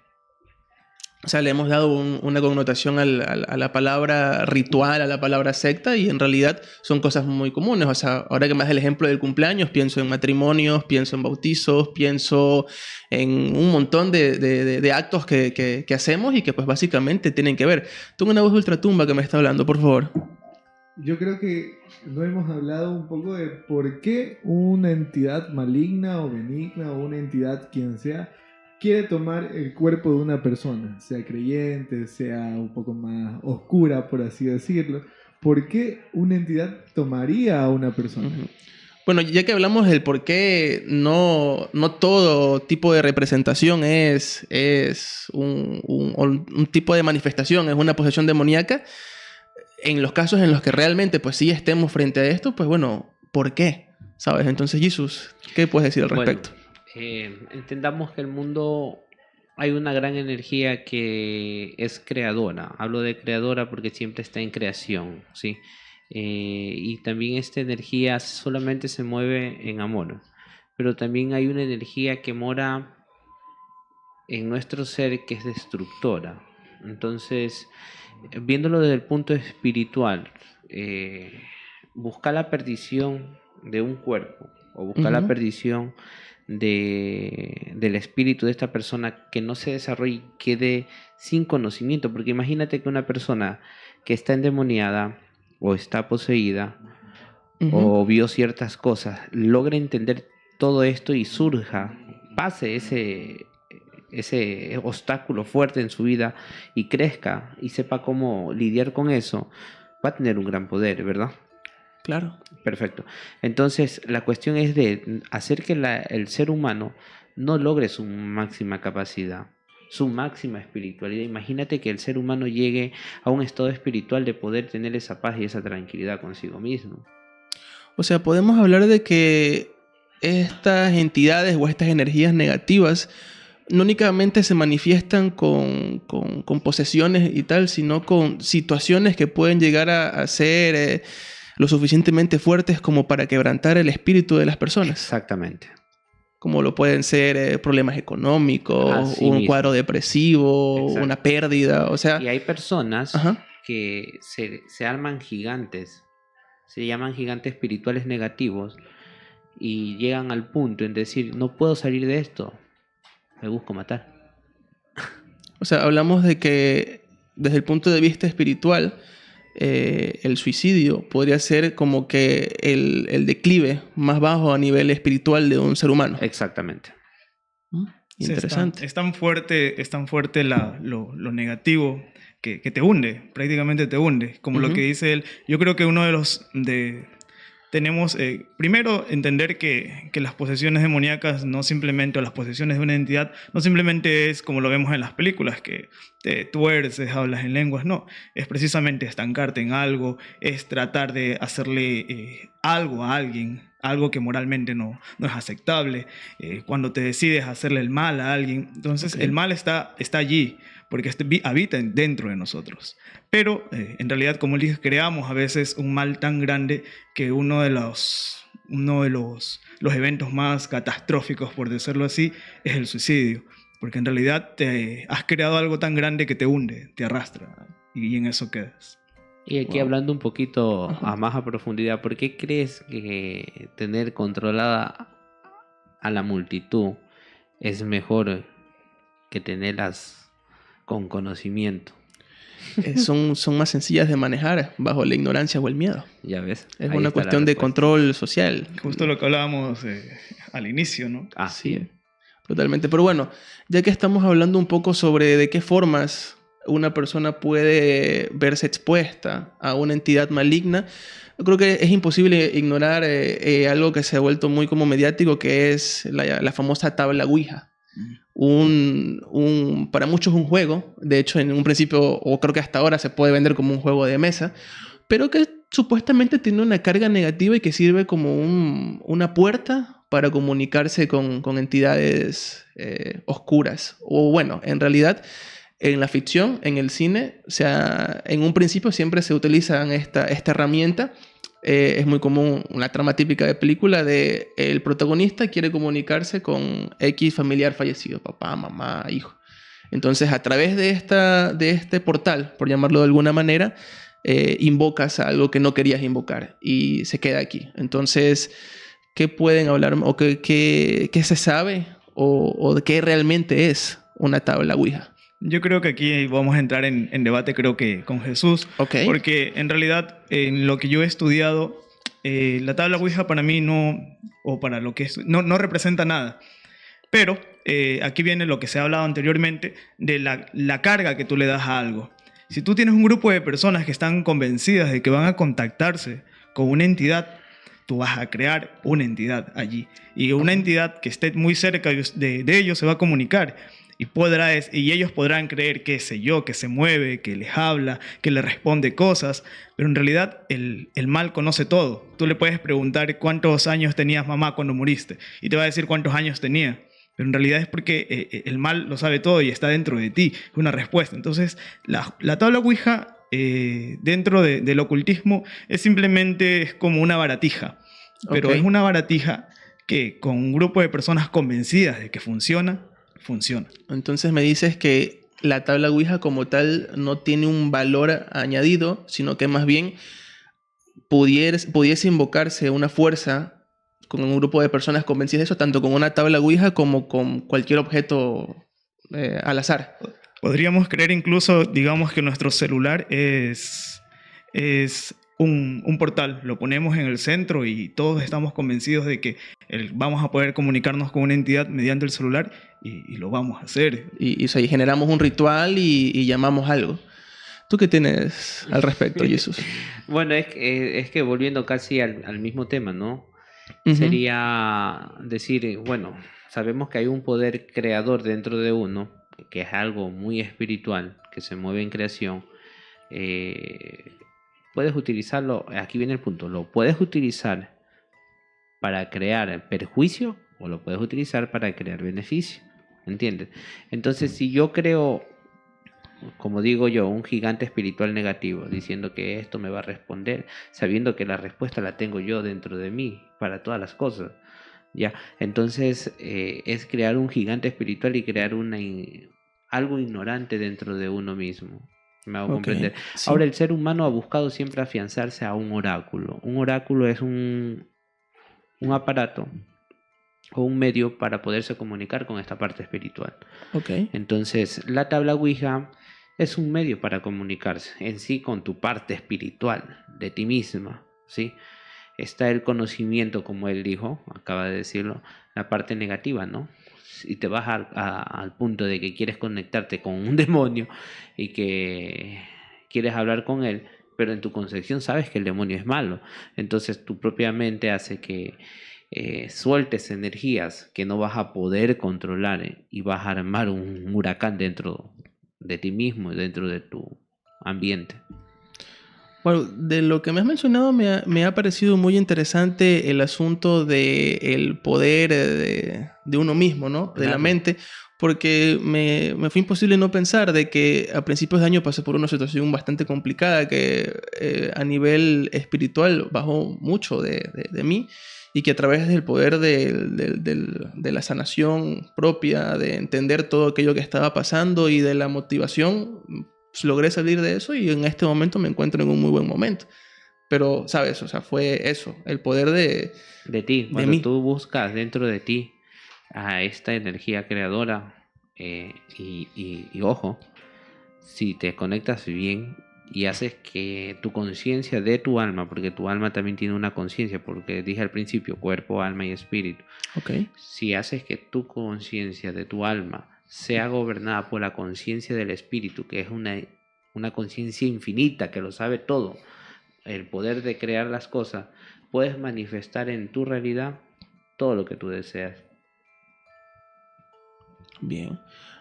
O sea, le hemos dado una connotación a la palabra ritual, a la palabra secta, y en realidad son cosas muy comunes. O sea, ahora que me das el ejemplo del cumpleaños, pienso en matrimonios, pienso en bautizos, pienso en un montón de actos que hacemos y que pues básicamente tienen que ver. Tengo una voz de ultratumba que me está hablando, por favor. yo creo que no hemos hablado un poco de por qué una entidad maligna o benigna o una entidad quien sea quiere tomar el cuerpo de una persona, sea creyente, sea un poco más oscura, por así decirlo. ¿Por qué una entidad tomaría a una persona? Uh-huh. Bueno, ya que hablamos del por qué no todo tipo de representación es un tipo de manifestación, es una posesión demoníaca, en los casos en los que realmente pues sí estemos frente a esto, pues bueno, ¿por qué? ¿Sabes? Entonces, Jesús, ¿qué puedes decir al respecto? Entendamos que el mundo hay una gran energía que es creadora. Hablo de creadora porque siempre está en creación, ¿sí? Y también esta energía solamente se mueve en amor, pero también hay una energía que mora en nuestro ser que es destructora. Entonces, viéndolo desde el punto espiritual, buscar la perdición de un cuerpo o buscar la perdición del espíritu de esta persona que no se desarrolle y quede sin conocimiento, porque imagínate que una persona que está endemoniada o está poseída o vio ciertas cosas, logra entender todo esto y surja, pase ese obstáculo fuerte en su vida y crezca y sepa cómo lidiar con eso, va a tener un gran poder, ¿verdad? Claro. Perfecto. Entonces, la cuestión es de hacer que el ser humano no logre su máxima capacidad, su máxima espiritualidad. Imagínate que el ser humano llegue a un estado espiritual de poder tener esa paz y esa tranquilidad consigo mismo. O sea, podemos hablar de que estas entidades o estas energías negativas no únicamente se manifiestan con posesiones y tal, sino con situaciones que pueden llegar a ser lo suficientemente fuertes como para quebrantar el espíritu de las personas. Exactamente. Como lo pueden ser problemas económicos, un cuadro depresivo, exacto, una pérdida, o sea... Y hay personas que se arman gigantes, se llaman gigantes espirituales negativos y llegan al punto en decir, no puedo salir de esto, me busco matar. O sea, hablamos de que desde el punto de vista espiritual, el suicidio podría ser como que el declive más bajo a nivel espiritual de un ser humano. Exactamente. Interesante. Sí, es tan fuerte lo negativo que te hunde, prácticamente te hunde. Como lo que dice él. Yo creo que uno de los... tenemos, primero, entender que las posesiones demoníacas no simplemente, o las posesiones de una entidad, no simplemente es como lo vemos en las películas, que te tuerces, hablas en lenguas, no. Es precisamente estancarte en algo, es tratar de hacerle algo a alguien, algo que moralmente no es aceptable. Cuando te decides hacerle el mal a alguien, entonces el mal está allí, porque habita dentro de nosotros. Pero en realidad, como les dije, creamos a veces un mal tan grande que uno de los eventos más catastróficos, por decirlo así, es el suicidio. Porque en realidad te has creado algo tan grande que te hunde, te arrastra, y en eso quedas. Y aquí hablando un poquito más a profundidad, ¿por qué crees que tener controlada a la multitud es mejor que tenerlas con conocimiento? Son más sencillas de manejar bajo la ignorancia o el miedo. Ya ves. Es una cuestión de control social. Justo lo que hablábamos al inicio, ¿no? Sí, totalmente. Pero bueno, ya que estamos hablando un poco sobre de qué formas una persona puede verse expuesta a una entidad maligna, yo creo que es imposible ignorar algo que se ha vuelto muy como mediático, que es la famosa tabla Ouija. Para muchos un juego, de hecho en un principio, o creo que hasta ahora se puede vender como un juego de mesa, pero que supuestamente tiene una carga negativa y que sirve como una puerta para comunicarse con entidades oscuras. O bueno, en realidad en la ficción, en el cine, o sea, en un principio siempre se utiliza esta herramienta. Es muy común, una trama típica de película de el protagonista quiere comunicarse con X familiar fallecido, papá, mamá, hijo. Entonces, a través de este portal, por llamarlo de alguna manera, invocas a algo que no querías invocar y se queda aquí. Entonces, ¿qué pueden hablar o qué se sabe o de qué realmente es una tabla Ouija? Yo creo que aquí vamos a entrar en debate, creo que con Jesús, porque en realidad en lo que yo he estudiado, la tabla Ouija para mí no, o para lo que es, no representa nada. Pero aquí viene lo que se ha hablado anteriormente de la carga que tú le das a algo. Si tú tienes un grupo de personas que están convencidas de que van a contactarse con una entidad, tú vas a crear una entidad allí. Y una entidad que esté muy cerca de ellos se va a comunicar. Y ellos podrán creer, qué sé yo, que se mueve, que les habla, que les responde cosas. Pero en realidad el mal conoce todo. Tú le puedes preguntar cuántos años tenías mamá cuando muriste. Y te va a decir cuántos años tenía. Pero en realidad es porque el mal lo sabe todo y está dentro de ti. Es una respuesta. Entonces, la tabla Ouija, dentro del ocultismo, es como una baratija. Pero es una baratija que con un grupo de personas convencidas de que funciona. Entonces me dices que la tabla Ouija como tal no tiene un valor añadido, sino que más bien pudiese invocarse una fuerza con un grupo de personas convencidas de eso, tanto con una tabla Ouija como con cualquier objeto al azar. Podríamos creer incluso, digamos, que nuestro celular es un portal. Lo ponemos en el centro y todos estamos convencidos de que vamos a poder comunicarnos con una entidad mediante el celular y lo vamos a hacer. Y generamos un ritual y llamamos algo. ¿Tú qué tienes al respecto, Jesús? Bueno, es que volviendo casi al mismo tema, ¿no? Uh-huh. Sería decir, bueno, sabemos que hay un poder creador dentro de uno, que es algo muy espiritual, que se mueve en creación. Puedes utilizarlo, aquí viene el punto, lo puedes utilizar para crear perjuicio o lo puedes utilizar para crear beneficio, ¿entiendes? Entonces, si yo creo, como digo yo, un gigante espiritual negativo, diciendo que esto me va a responder, sabiendo que la respuesta la tengo yo dentro de mí para todas las cosas, ¿ya? Entonces, es crear un gigante espiritual y crear algo ignorante dentro de uno mismo. Me hago comprender. Sí. Ahora, el ser humano ha buscado siempre afianzarse a un oráculo. Un oráculo es un aparato o un medio para poderse comunicar con esta parte espiritual. Entonces, la tabla Ouija es un medio para comunicarse en sí con tu parte espiritual de ti misma, ¿sí? Está el conocimiento, como él dijo, acaba de decirlo, la parte negativa, ¿no? Y te vas al punto de que quieres conectarte con un demonio y que quieres hablar con él, pero en tu concepción sabes que el demonio es malo. Entonces tu propia mente hace que sueltes energías que no vas a poder controlar y vas a armar un huracán dentro de ti mismo y dentro de tu ambiente. Bueno, de lo que me has mencionado me ha parecido muy interesante el asunto del poder de uno mismo, ¿no? De la mente, porque me fue imposible no pensar de que a principios de año pasé por una situación bastante complicada que a nivel espiritual bajó mucho de mí y que a través del poder de la sanación propia, de entender todo aquello que estaba pasando y de la motivación, pues logré salir de eso y en este momento me encuentro en un muy buen momento. Pero, ¿sabes? O sea, fue eso, el poder de ti. Cuando tú buscas dentro de ti a esta energía creadora y ojo, si te conectas bien y haces que tu conciencia de tu alma, porque tu alma también tiene una conciencia, porque dije al principio, cuerpo, alma y espíritu. Si haces que tu conciencia de tu alma sea gobernada por la conciencia del espíritu, que es una conciencia infinita que lo sabe todo, el poder de crear las cosas, puedes manifestar en tu realidad todo lo que tú deseas. Bien.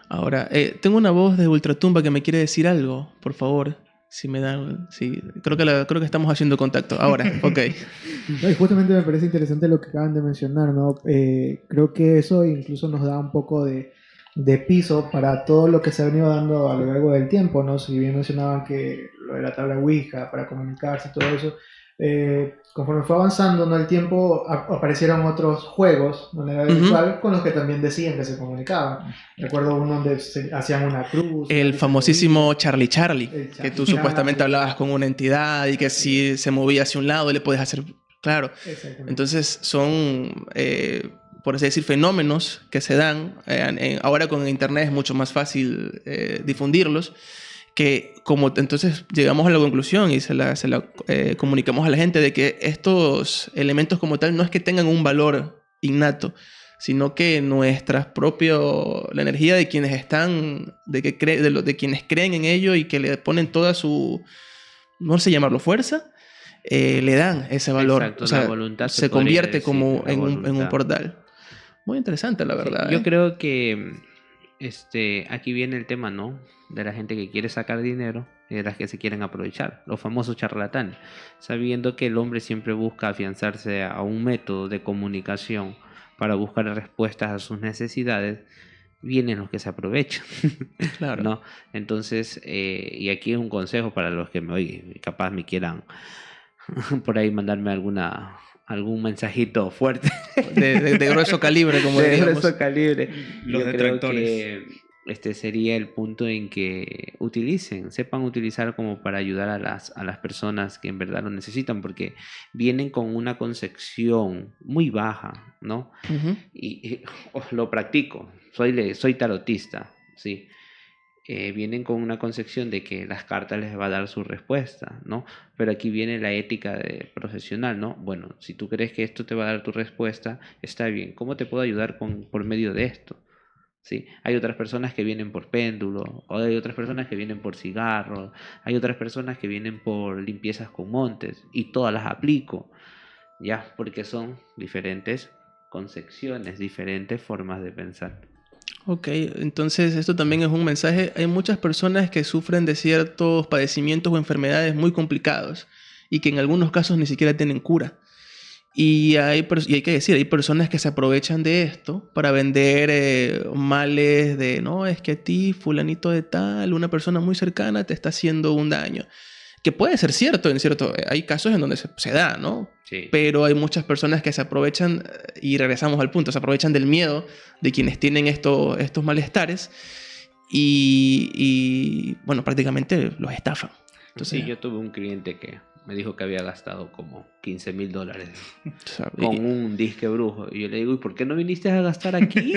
Ahora, tengo una voz de Ultratumba que me quiere decir algo, por favor. Si me dan... Sí, creo que estamos haciendo contacto. Ahora, ok. No, y justamente me parece interesante lo que acaban de mencionar, ¿no? Creo que eso incluso nos da un poco de piso para todo lo que se ha venido dando a lo largo del tiempo, ¿no? Si bien mencionaban que lo de la tabla Ouija para comunicarse y todo eso, conforme fue avanzando, ¿no? El tiempo aparecieron otros juegos de manera virtual con los que también decían que se comunicaban. Recuerdo uno donde hacían una cruz. El famosísimo Charlie, que tú supuestamente hablabas con una entidad y que si se movía hacia un lado le puedes hacer... Claro. Entonces son... por así decir, fenómenos que se dan. Ahora con Internet es mucho más fácil difundirlos. Que como entonces llegamos a la conclusión y se la comunicamos a la gente de que estos elementos como tal no es que tengan un valor innato, sino que la energía de quienes están, de quienes creen en ello y que le ponen toda su, no sé llamarlo fuerza, le dan ese valor. Exacto, o sea, la voluntad se convierte decir, como la en un voluntad. portal. Muy interesante, la verdad. Yo creo que aquí viene el tema, ¿no? De la gente que quiere sacar dinero y de las que se quieren aprovechar, los famosos charlatanes, sabiendo que el hombre siempre busca afianzarse a un método de comunicación para buscar respuestas a sus necesidades. Vienen los que se aprovechan, Claro. ¿no? Entonces, y aquí es un consejo para los que me oigan, capaz me quieran por ahí mandarme algún mensajito fuerte. De grueso calibre, como de diríamos. grueso calibre. Los Yo creo detractores. que este sería el punto en que sepan utilizar como para ayudar a las personas que en verdad lo necesitan, porque vienen con una concepción muy baja, ¿no? Uh-huh. Y lo practico, soy tarotista, ¿sí? Vienen con una concepción de que las cartas les va a dar su respuesta, ¿no? Pero aquí viene la ética profesional, ¿no? Bueno, si tú crees que esto te va a dar tu respuesta, está bien. ¿Cómo te puedo ayudar por medio de esto? ¿Sí? Hay otras personas que vienen por péndulo, o hay otras personas que vienen por cigarros, hay otras personas que vienen por limpiezas con montes, y todas las aplico, ¿ya? Porque son diferentes concepciones, diferentes formas de pensar. Ok, entonces esto también es un mensaje. Hay muchas personas que sufren de ciertos padecimientos o enfermedades muy complicados y que en algunos casos ni siquiera tienen cura. Y hay que decir, hay personas que se aprovechan de esto para vender males de, no, es que a ti, fulanito de tal, una persona muy cercana te está haciendo un daño. Que puede ser cierto, hay casos en donde se da, ¿no? Sí. Pero hay muchas personas que se aprovechan, y regresamos al punto, se aprovechan del miedo de quienes tienen estos malestares y, bueno, prácticamente los estafan. Entonces, Sí, yo tuve un cliente que me dijo que había gastado como $15,000 o sea, con un disque brujo. Y yo le digo, ¿y por qué no viniste a gastar aquí?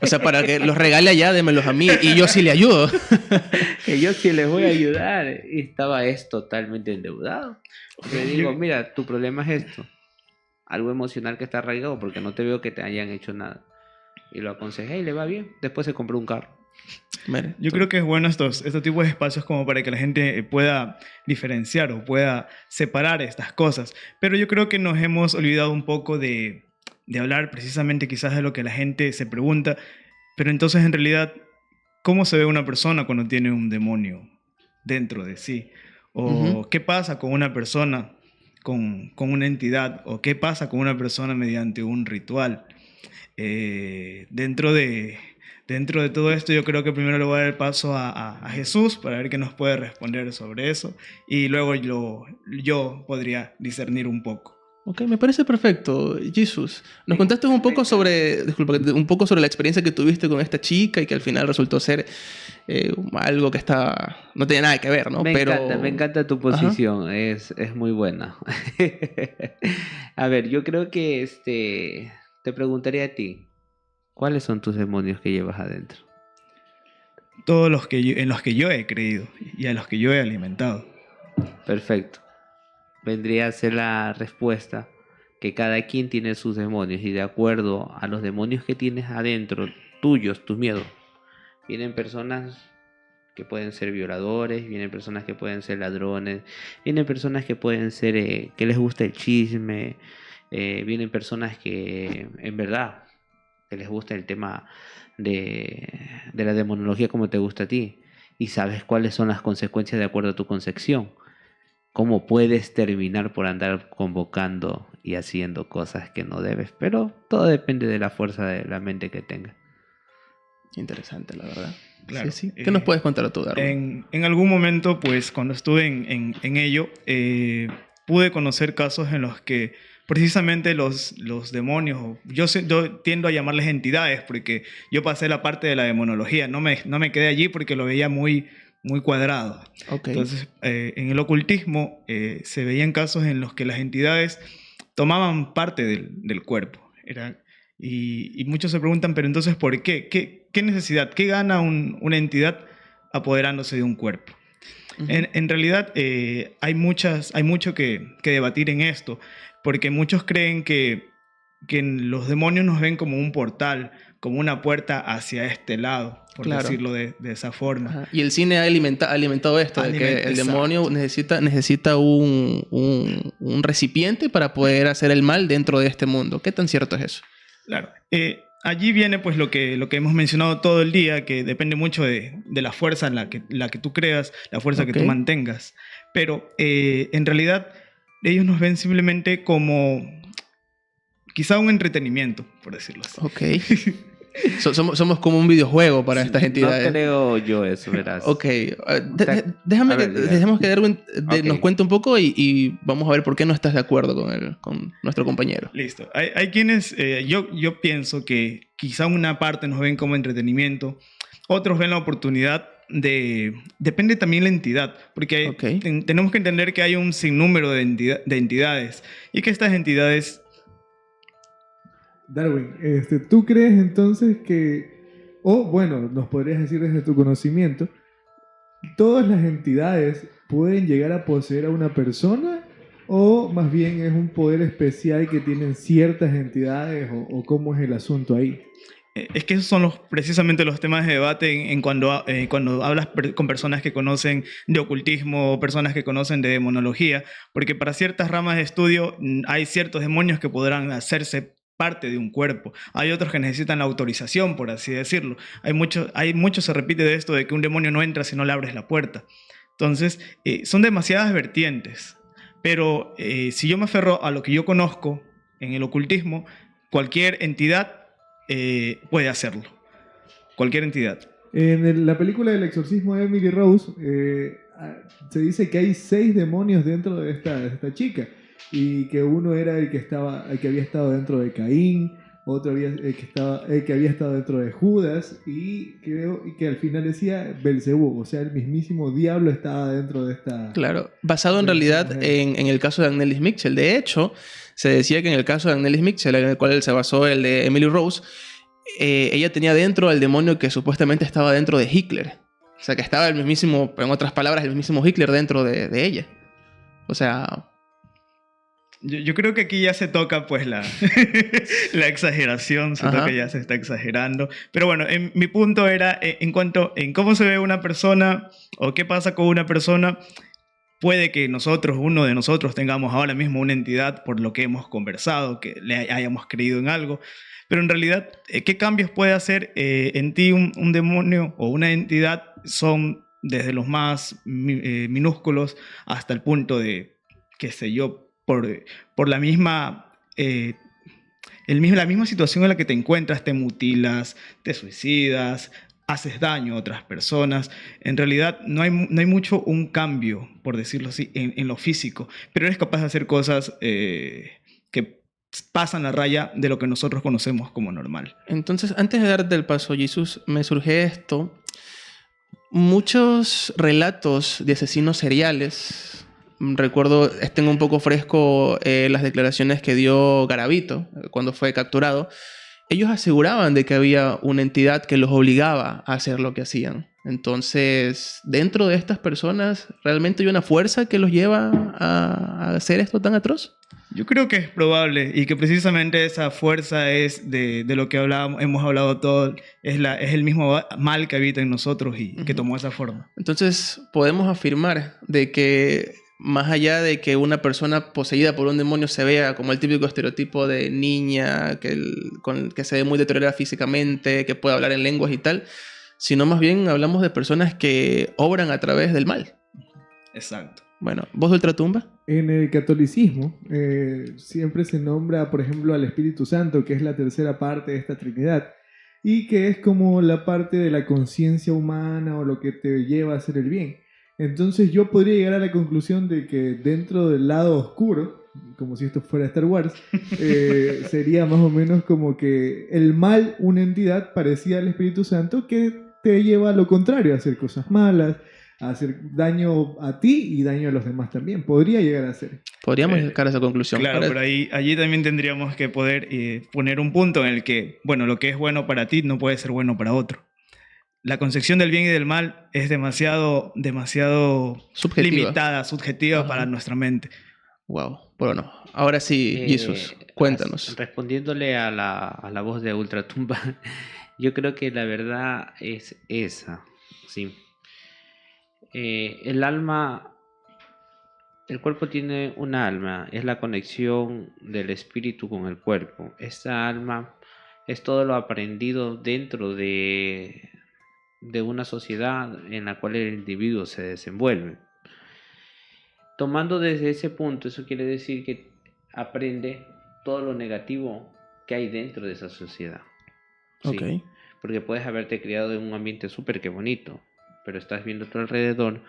o sea, para que los regale allá, démelos a mí y yo sí le ayudo. Que yo sí les voy a ayudar. Y estaba totalmente endeudado. Le digo, mira, tu problema es esto. Algo emocional que está arraigado porque no te veo que te hayan hecho nada. Y lo aconsejé y le va bien. Después se compró un carro. Yo creo que es bueno estos tipos de espacios como para que la gente pueda diferenciar o pueda separar estas cosas. Pero yo creo que nos hemos olvidado un poco de hablar precisamente quizás de lo que la gente se pregunta. Pero entonces en realidad, ¿cómo se ve una persona cuando tiene un demonio dentro de sí? ¿O qué pasa con una persona, con una entidad? ¿O qué pasa con una persona mediante un ritual? Dentro de todo esto, yo creo que primero le voy a dar el paso a Jesús para ver qué nos puede responder sobre eso, y luego yo podría discernir un poco. Ok, me parece perfecto, Jesús. Nos contaste un poco sobre la experiencia que tuviste con esta chica y que al final resultó ser algo que no tiene nada que ver, ¿no? Me encanta tu posición, es muy buena. A ver, yo creo que te preguntaría a ti, ¿cuáles son tus demonios que llevas adentro? Todos en los que yo he creído y a los que yo he alimentado. Perfecto. Vendría a ser la respuesta que cada quien tiene sus demonios y de acuerdo a los demonios que tienes adentro, tuyos, tus miedos, vienen personas que pueden ser violadores, vienen personas que pueden ser ladrones, vienen personas que pueden ser que les gusta el chisme, vienen personas que en verdad que les gusta el tema de la demonología como te gusta a ti y sabes cuáles son las consecuencias de acuerdo a tu concepción. Cómo puedes terminar por andar convocando y haciendo cosas que no debes, pero todo depende de la fuerza de la mente que tengas. Interesante, la verdad. Claro. Sí. ¿Qué nos puedes contar tú, Darwin? En algún momento, pues, cuando estuve en ello, pude conocer casos en los que precisamente los demonios, yo tiendo a llamarles entidades, porque yo pasé la parte de la demonología, no me quedé allí porque lo veía muy cuadrado. Okay. Entonces, en el ocultismo se veían casos en los que las entidades tomaban parte del cuerpo. Y muchos se preguntan, pero entonces, ¿por qué? ¿Qué necesidad? ¿Qué gana una entidad apoderándose de un cuerpo? En realidad hay mucho que debatir en esto, porque muchos creen que los demonios nos ven como un portal, como una puerta hacia este lado, por decirlo de esa forma. Ajá. Y el cine ha alimentado esto, de que el demonio necesita un recipiente para poder hacer el mal dentro de este mundo. ¿Qué tan cierto es eso? Claro. Allí viene pues lo que hemos mencionado todo el día, que depende mucho de la fuerza en la que tú creas, la fuerza que tú mantengas. Pero en realidad ellos nos ven simplemente como quizá un entretenimiento, por decirlo así. Ok. Somos como un videojuego para estas entidades. No creo yo eso, verás. Ok. Dejemos que Derwin nos cuente un poco y vamos a ver por qué no estás de acuerdo con nuestro compañero. Listo. Hay quienes, yo pienso que quizá una parte nos ven como entretenimiento, otros ven la oportunidad depende también la entidad, porque tenemos que entender que hay un sinnúmero de entidades y que estas entidades... Darwin, ¿tú crees entonces que, bueno, nos podrías decir desde tu conocimiento, todas las entidades pueden llegar a poseer a una persona o más bien es un poder especial que tienen ciertas entidades o cómo es el asunto ahí? Es que esos son precisamente los temas de debate en cuando hablas con personas que conocen de ocultismo o personas que conocen de demonología, porque para ciertas ramas de estudio hay ciertos demonios que podrán hacerse parte de un cuerpo. Hay otros que necesitan la autorización, por así decirlo. Hay mucho se repite de esto de que un demonio no entra si no le abres la puerta. Entonces, son demasiadas vertientes. Pero si yo me aferro a lo que yo conozco en el ocultismo, cualquier entidad puede hacerlo. Cualquier entidad. En la película del exorcismo de Emily Rose, se dice que hay 6 demonios dentro de esta chica. Y que uno era el que había estado dentro de Caín, otro el que había estado dentro de Judas, y creo que al final decía Belcebú, o sea, el mismísimo diablo estaba dentro de esta... Claro, basado en realidad en el caso de Annelies Mitchell. De hecho, se decía que en el caso de Annelies Mitchell, en el cual se basó el de Emily Rose, ella tenía dentro al demonio que supuestamente estaba dentro de Hitler. O sea, que estaba el mismísimo, en otras palabras, el mismísimo Hitler dentro de ella. O sea... Yo creo que aquí ya se toca pues la exageración, que ya se está exagerando. Pero bueno, mi punto era en cuanto en cómo se ve una persona o qué pasa con una persona. Puede que uno de nosotros tengamos ahora mismo una entidad por lo que hemos conversado, que le hayamos creído en algo. Pero en realidad, ¿qué cambios puede hacer en ti un demonio o una entidad? Son desde los más minúsculos hasta el punto de, qué sé yo, por la misma situación en la que te encuentras, te mutilas, te suicidas, haces daño a otras personas. En realidad no hay mucho un cambio, por decirlo así, en lo físico, pero eres capaz de hacer cosas que pasan la raya de lo que nosotros conocemos como normal. Entonces, antes de darte el paso, Jesús, me surge esto. Muchos relatos de asesinos seriales... Recuerdo, tengo un poco fresco las declaraciones que dio Garavito cuando fue capturado. Ellos aseguraban de que había una entidad que los obligaba a hacer lo que hacían. Entonces, dentro de estas personas, ¿realmente hay una fuerza que los lleva a hacer esto tan atroz? Yo creo que es probable y que precisamente esa fuerza es de lo que hemos hablado todos, es el mismo mal que habita en nosotros y que tomó esa forma. Entonces, podemos afirmar de que más allá de que una persona poseída por un demonio se vea como el típico estereotipo de niña, que se ve muy deteriorada físicamente, que puede hablar en lenguas y tal, sino más bien hablamos de personas que obran a través del mal. Exacto. Bueno, ¿voz de ultratumba? En el catolicismo siempre se nombra, por ejemplo, al Espíritu Santo, que es la tercera parte de esta Trinidad, y que es como la parte de la conciencia humana o lo que te lleva a hacer el bien. Entonces yo podría llegar a la conclusión de que dentro del lado oscuro, como si esto fuera Star Wars, sería más o menos como que el mal, una entidad parecida al Espíritu Santo que te lleva a lo contrario, a hacer cosas malas, a hacer daño a ti y daño a los demás también. Podría llegar a ser. Podríamos llegar a esa conclusión. Claro, pero allí también tendríamos que poder poner un punto en el que, bueno, lo que es bueno para ti no puede ser bueno para otro. La concepción del bien y del mal es demasiado limitada, subjetiva para nuestra mente. Wow. Bueno, ahora sí, Jesús, cuéntanos. Respondiéndole a la voz de Ultratumba, yo creo que la verdad es esa, ¿sí? El alma, el cuerpo tiene una alma, es la conexión del espíritu con el cuerpo. Esta alma es todo lo aprendido dentro de una sociedad en la cual el individuo se desenvuelve. Tomando desde ese punto, eso quiere decir que aprende todo lo negativo que hay dentro de esa sociedad. ¿Sí? Ok. Porque puedes haberte criado en un ambiente súper que bonito, pero estás viendo a tu alrededor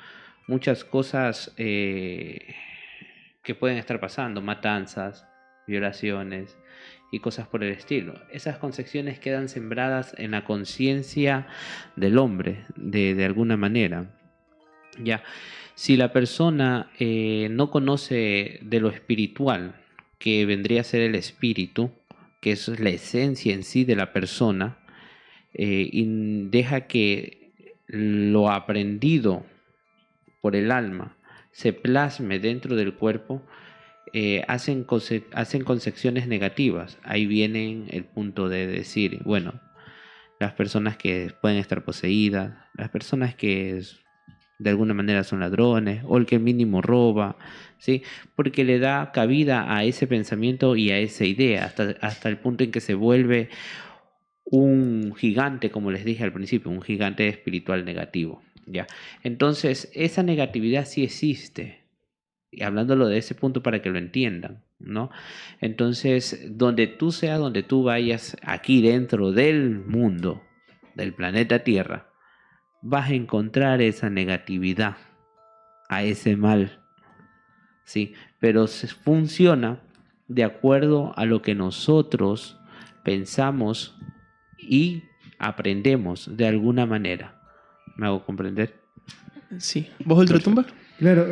muchas cosas que pueden estar pasando, matanzas, violaciones y cosas por el estilo. Esas concepciones quedan sembradas en la conciencia del hombre, de alguna manera. Ya, si la persona no conoce de lo espiritual, que vendría a ser el espíritu, que eso es la esencia en sí de la persona, y deja que lo aprendido por el alma se plasme dentro del cuerpo, hacen concepciones negativas. Ahí viene el punto de decir, bueno, las personas que pueden estar poseídas, las personas que de alguna manera son ladrones, o el que mínimo roba, ¿sí? Porque le da cabida a ese pensamiento y a esa idea, hasta el punto en que se vuelve un gigante, como les dije al principio, un gigante espiritual negativo, ¿ya? Entonces, esa negatividad sí existe, y hablándolo de ese punto para que lo entiendan, ¿no? Entonces, donde tú vayas aquí dentro del mundo, del planeta Tierra, vas a encontrar esa negatividad, a ese mal, ¿sí? Pero funciona de acuerdo a lo que nosotros pensamos y aprendemos de alguna manera. ¿Me hago comprender? Sí. ¿Vos, Ultratumba? Claro,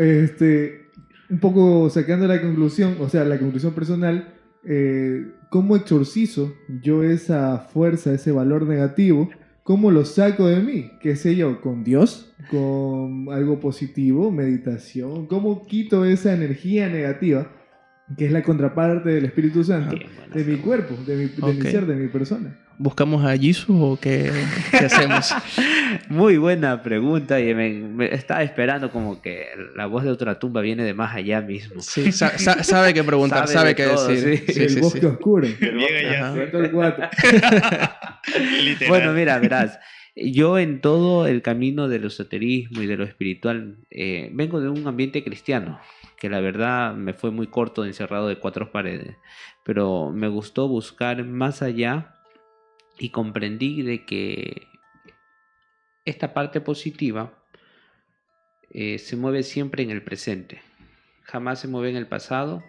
un poco sacando la conclusión, o sea, la conclusión personal, ¿cómo exorcizo yo esa fuerza, ese valor negativo? ¿Cómo lo saco de mí? ¿Qué sé yo? ¿Con Dios? ¿Con algo positivo? ¿Meditación? ¿Cómo quito esa energía negativa, que es la contraparte del Espíritu Santo, de mi cuerpo, de mi ser, de mi persona? ¿Buscamos a Jesús o qué hacemos? Muy buena pregunta, y me estaba esperando como que la voz de Ultratumba viene de más allá mismo. Sí, sabe qué preguntar, sabe qué todo, decir. Sí. El bosque oscuro. Llega ya. Suelto el guato. Literal. Bueno, mira, verás, yo en todo el camino del esoterismo y de lo espiritual, vengo de un ambiente cristiano, que la verdad me fue muy corto, encerrado de cuatro paredes, pero me gustó buscar más allá y comprendí de que esta parte positiva se mueve siempre en el presente, jamás se mueve en el pasado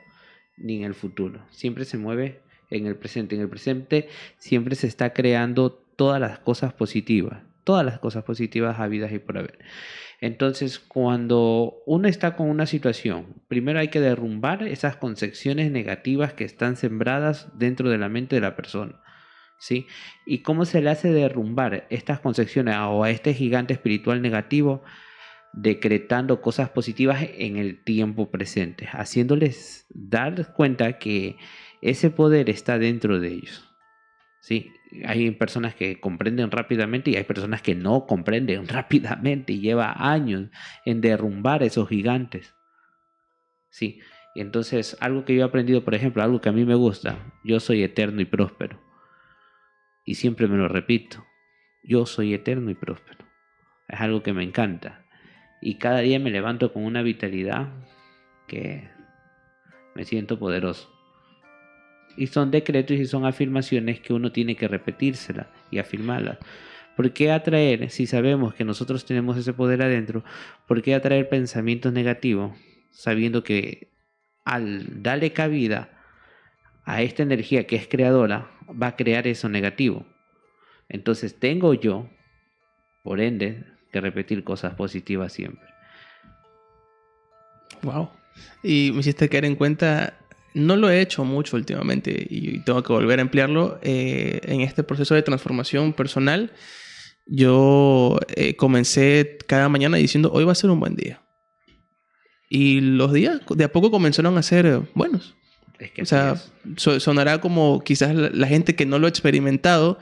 ni en el futuro, siempre se mueve en el presente. En el presente siempre se está creando todas las cosas positivas habidas y por haber. Entonces, cuando uno está con una situación, primero hay que derrumbar esas concepciones negativas que están sembradas dentro de la mente de la persona, ¿sí? ¿Y cómo se le hace derrumbar estas concepciones o a este gigante espiritual negativo? Decretando cosas positivas en el tiempo presente, haciéndoles dar cuenta que ese poder está dentro de ellos, ¿sí? Hay personas que comprenden rápidamente y hay personas que no comprenden rápidamente y lleva años en derrumbar esos gigantes, ¿sí? Y entonces, algo que yo he aprendido, por ejemplo, algo que a mí me gusta: yo soy eterno y próspero. Y siempre me lo repito: yo soy eterno y próspero. Es algo que me encanta. Y cada día me levanto con una vitalidad que me siento poderoso. Y son decretos y son afirmaciones que uno tiene que repetírselas y afirmarlas. ¿Por qué atraer, si sabemos que nosotros tenemos ese poder adentro, por qué atraer pensamientos negativos, sabiendo que al darle cabida a esta energía que es creadora, va a crear eso negativo? Entonces tengo yo, por ende, que repetir cosas positivas siempre. Wow. Y me hiciste caer en cuenta, no lo he hecho mucho últimamente y tengo que volver a emplearlo en este proceso de transformación personal. Yo comencé cada mañana diciendo, hoy va a ser un buen día. Y los días de a poco comenzaron a ser buenos. Es que o sea, sonará como quizás la gente que no lo ha experimentado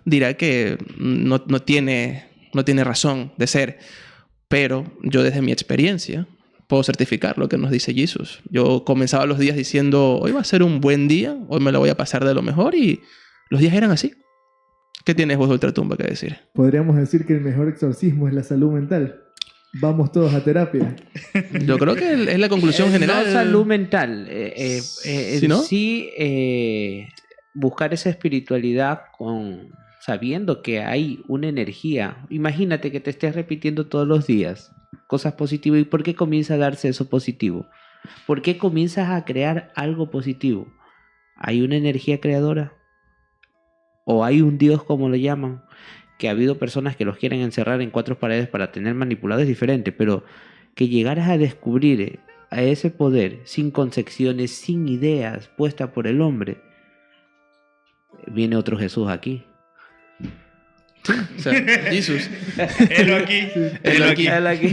dirá que no tiene razón de ser. Pero yo desde mi experiencia puedo certificar lo que nos dice Jesús. Yo comenzaba los días diciendo, hoy va a ser un buen día, hoy me lo voy a pasar de lo mejor, y los días eran así. ¿Qué tienes vos de Ultratumba que decir? Podríamos decir que el mejor exorcismo es la salud mental. Vamos todos a terapia. Yo creo que es la conclusión general. No salud mental. ¿Sí, no? Sí, buscar esa espiritualidad sabiendo que hay una energía. Imagínate que te estés repitiendo todos los días cosas positivas. ¿Y por qué comienza a darse eso positivo? ¿Por qué comienzas a crear algo positivo? ¿Hay una energía creadora? ¿O hay un Dios, como lo llaman? Que ha habido personas que los quieren encerrar en 4 paredes para tener manipulados, es diferente, pero que llegaras a descubrir a ese poder sin concepciones, sin ideas puestas por el hombre, viene otro Jesús aquí. O sea, Jesús. Él aquí.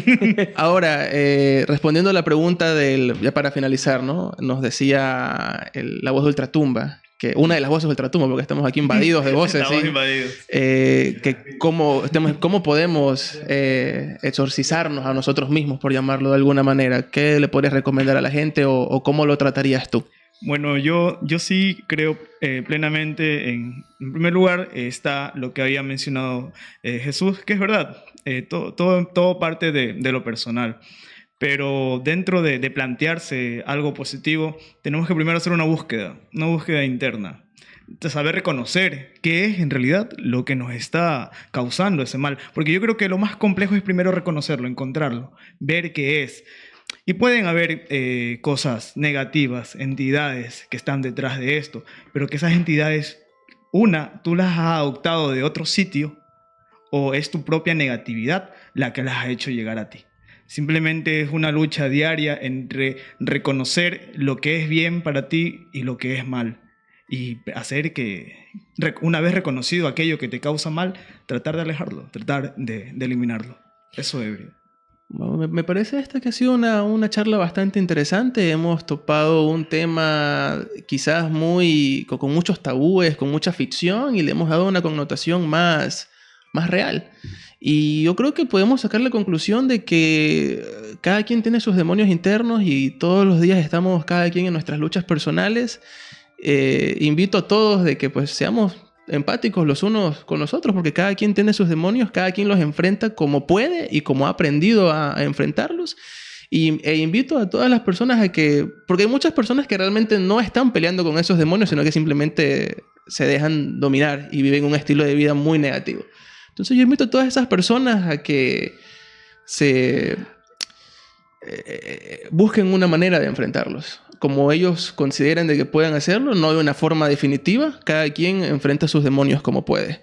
Ahora, respondiendo a la pregunta ya para finalizar, ¿no? Nos decía la voz de Ultratumba, que una de las voces de Ultratumba, porque estamos aquí invadidos de voces. Estamos ¿sí? invadidos. Que cómo podemos exorcizarnos a nosotros mismos, por llamarlo de alguna manera. ¿Qué le podrías recomendar a la gente o cómo lo tratarías tú? Bueno, yo sí creo plenamente en primer lugar está lo que había mencionado Jesús, que es verdad, todo parte de lo personal. Pero dentro de plantearse algo positivo, tenemos que primero hacer una búsqueda interna. De saber reconocer qué es en realidad lo que nos está causando ese mal. Porque yo creo que lo más complejo es primero reconocerlo, encontrarlo, ver qué es. Y pueden haber cosas negativas, entidades que están detrás de esto, pero que esas entidades, tú las has adoptado de otro sitio o es tu propia negatividad la que las ha hecho llegar a ti. Simplemente es una lucha diaria entre reconocer lo que es bien para ti y lo que es mal. Y hacer que, una vez reconocido aquello que te causa mal, tratar de alejarlo, tratar de eliminarlo. Eso es. Bueno, me parece que ha sido una charla bastante interesante. Hemos topado un tema quizás con muchos tabúes, con mucha ficción, y le hemos dado una connotación más real. Y yo creo que podemos sacar la conclusión de que cada quien tiene sus demonios internos y todos los días estamos cada quien en nuestras luchas personales. Invito a todos de que pues seamos empáticos los unos con los otros, porque cada quien tiene sus demonios, cada quien los enfrenta como puede y como ha aprendido a enfrentarlos. E invito a todas las personas porque hay muchas personas que realmente no están peleando con esos demonios, sino que simplemente se dejan dominar y viven un estilo de vida muy negativo. Entonces yo invito a todas esas personas a que se busquen una manera de enfrentarlos, como ellos consideren de que puedan hacerlo. No hay una forma definitiva, cada quien enfrenta sus demonios como puede.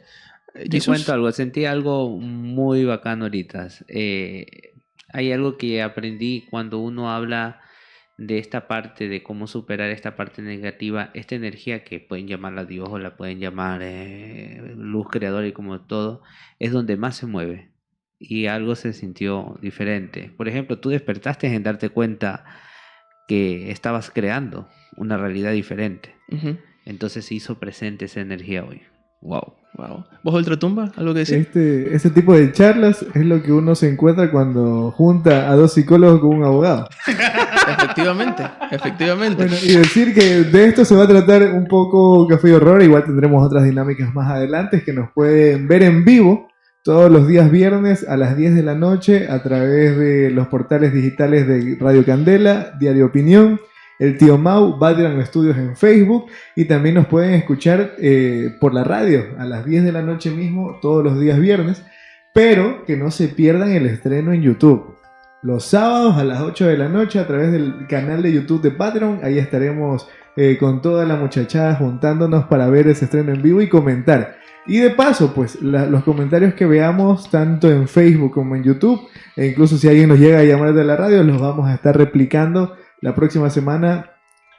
Te cuento algo, sentí algo muy bacano ahorita. Hay algo que aprendí cuando uno habla de esta parte, de cómo superar esta parte negativa, esta energía que pueden llamarla Dios o la pueden llamar luz creadora, y como todo, es donde más se mueve. Y algo se sintió diferente. Por ejemplo, tú despertaste en darte cuenta que estabas creando una realidad diferente. Uh-huh. Entonces se hizo presente esa energía hoy. Wow. ¿Vos, Ultratumba? ¿Algo que decir? Este tipo de charlas es lo que uno se encuentra cuando junta a 2 psicólogos con un abogado. Efectivamente. Bueno, y decir que de esto se va a tratar un poco Café y Horror. Igual tendremos otras dinámicas más adelante que nos pueden ver en vivo todos los días viernes a las 10 de la noche a través de los portales digitales de Radio Candela, Diario Opinión, El Tío Mau, Badran Studios en Facebook, y también nos pueden escuchar por la radio a las 10 de la noche mismo todos los días viernes, pero que no se pierdan el estreno en YouTube. Los sábados a las 8 de la noche a través del canal de YouTube de Patreon, ahí estaremos con toda la muchachada juntándonos para ver ese estreno en vivo y comentar. Y de paso, pues los comentarios que veamos tanto en Facebook como en YouTube, e incluso si alguien nos llega a llamar de la radio, los vamos a estar replicando la próxima semana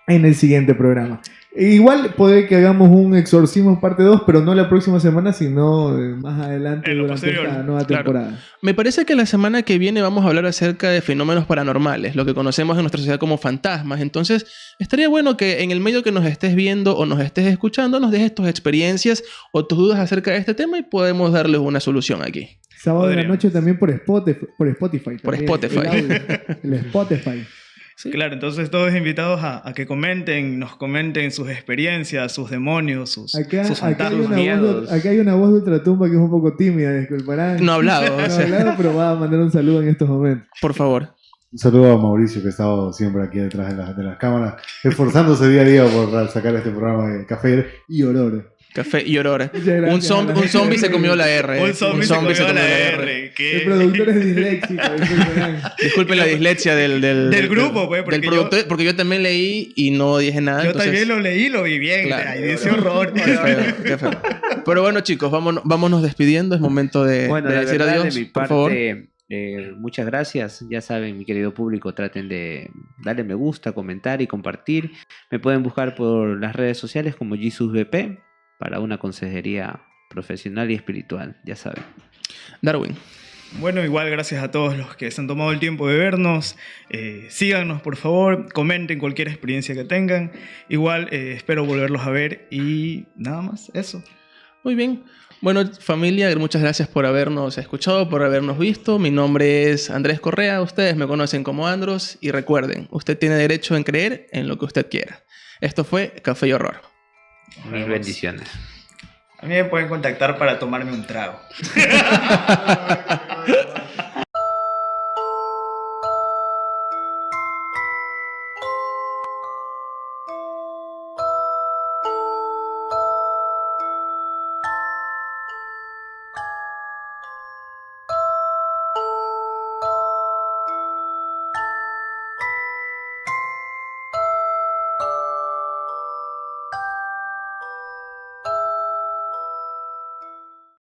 en el siguiente programa. Igual puede que hagamos un exorcismo parte 2, pero no la próxima semana, sino más adelante durante esta nueva temporada. Claro. Me parece que la semana que viene vamos a hablar acerca de fenómenos paranormales, lo que conocemos en nuestra sociedad como fantasmas. Entonces, estaría bueno que en el medio que nos estés viendo o nos estés escuchando, nos dejes tus experiencias o tus dudas acerca de este tema y podemos darles una solución aquí. Sábado de la noche también por Spotify. Por Spotify. El Spotify. ¿Sí? Claro, entonces todos invitados a que nos comenten sus experiencias, sus demonios, sus fantasmas. Acá hay una voz de ultratumba que es un poco tímida, disculparán. No ha hablado. No ha hablado, pero va a mandar un saludo en estos momentos. Por favor. Un saludo a Mauricio, que ha estado siempre aquí detrás de las cámaras, esforzándose día a día por sacar este programa de Café y Olor. Café y Aurora. Un zombie se comió la R. Un zombie se comió la R. El productor es disléxico. Disculpen la dislexia del grupo, pues. Del productor, porque yo también leí y no dije nada. Yo también lo leí y lo vi bien. Claro, ay, ese horror. Qué feo. Pero bueno, chicos, vámonos despidiendo. Es momento de decir adiós. De mi parte, por favor. Muchas gracias. Ya saben, mi querido público, traten de darle me gusta, comentar y compartir. Me pueden buscar por las redes sociales como JesusBP para una consejería profesional y espiritual, ya saben. Darwin. Bueno, igual gracias a todos los que se han tomado el tiempo de vernos. Síganos, por favor, comenten cualquier experiencia que tengan. Igual espero volverlos a ver y nada más, eso. Muy bien. Bueno, familia, muchas gracias por habernos escuchado, por habernos visto. Mi nombre es Andrés Correa, ustedes me conocen como Andros y recuerden, usted tiene derecho en creer en lo que usted quiera. Esto fue Café y Horror. Mil bendiciones. A mí me pueden contactar para tomarme un trago.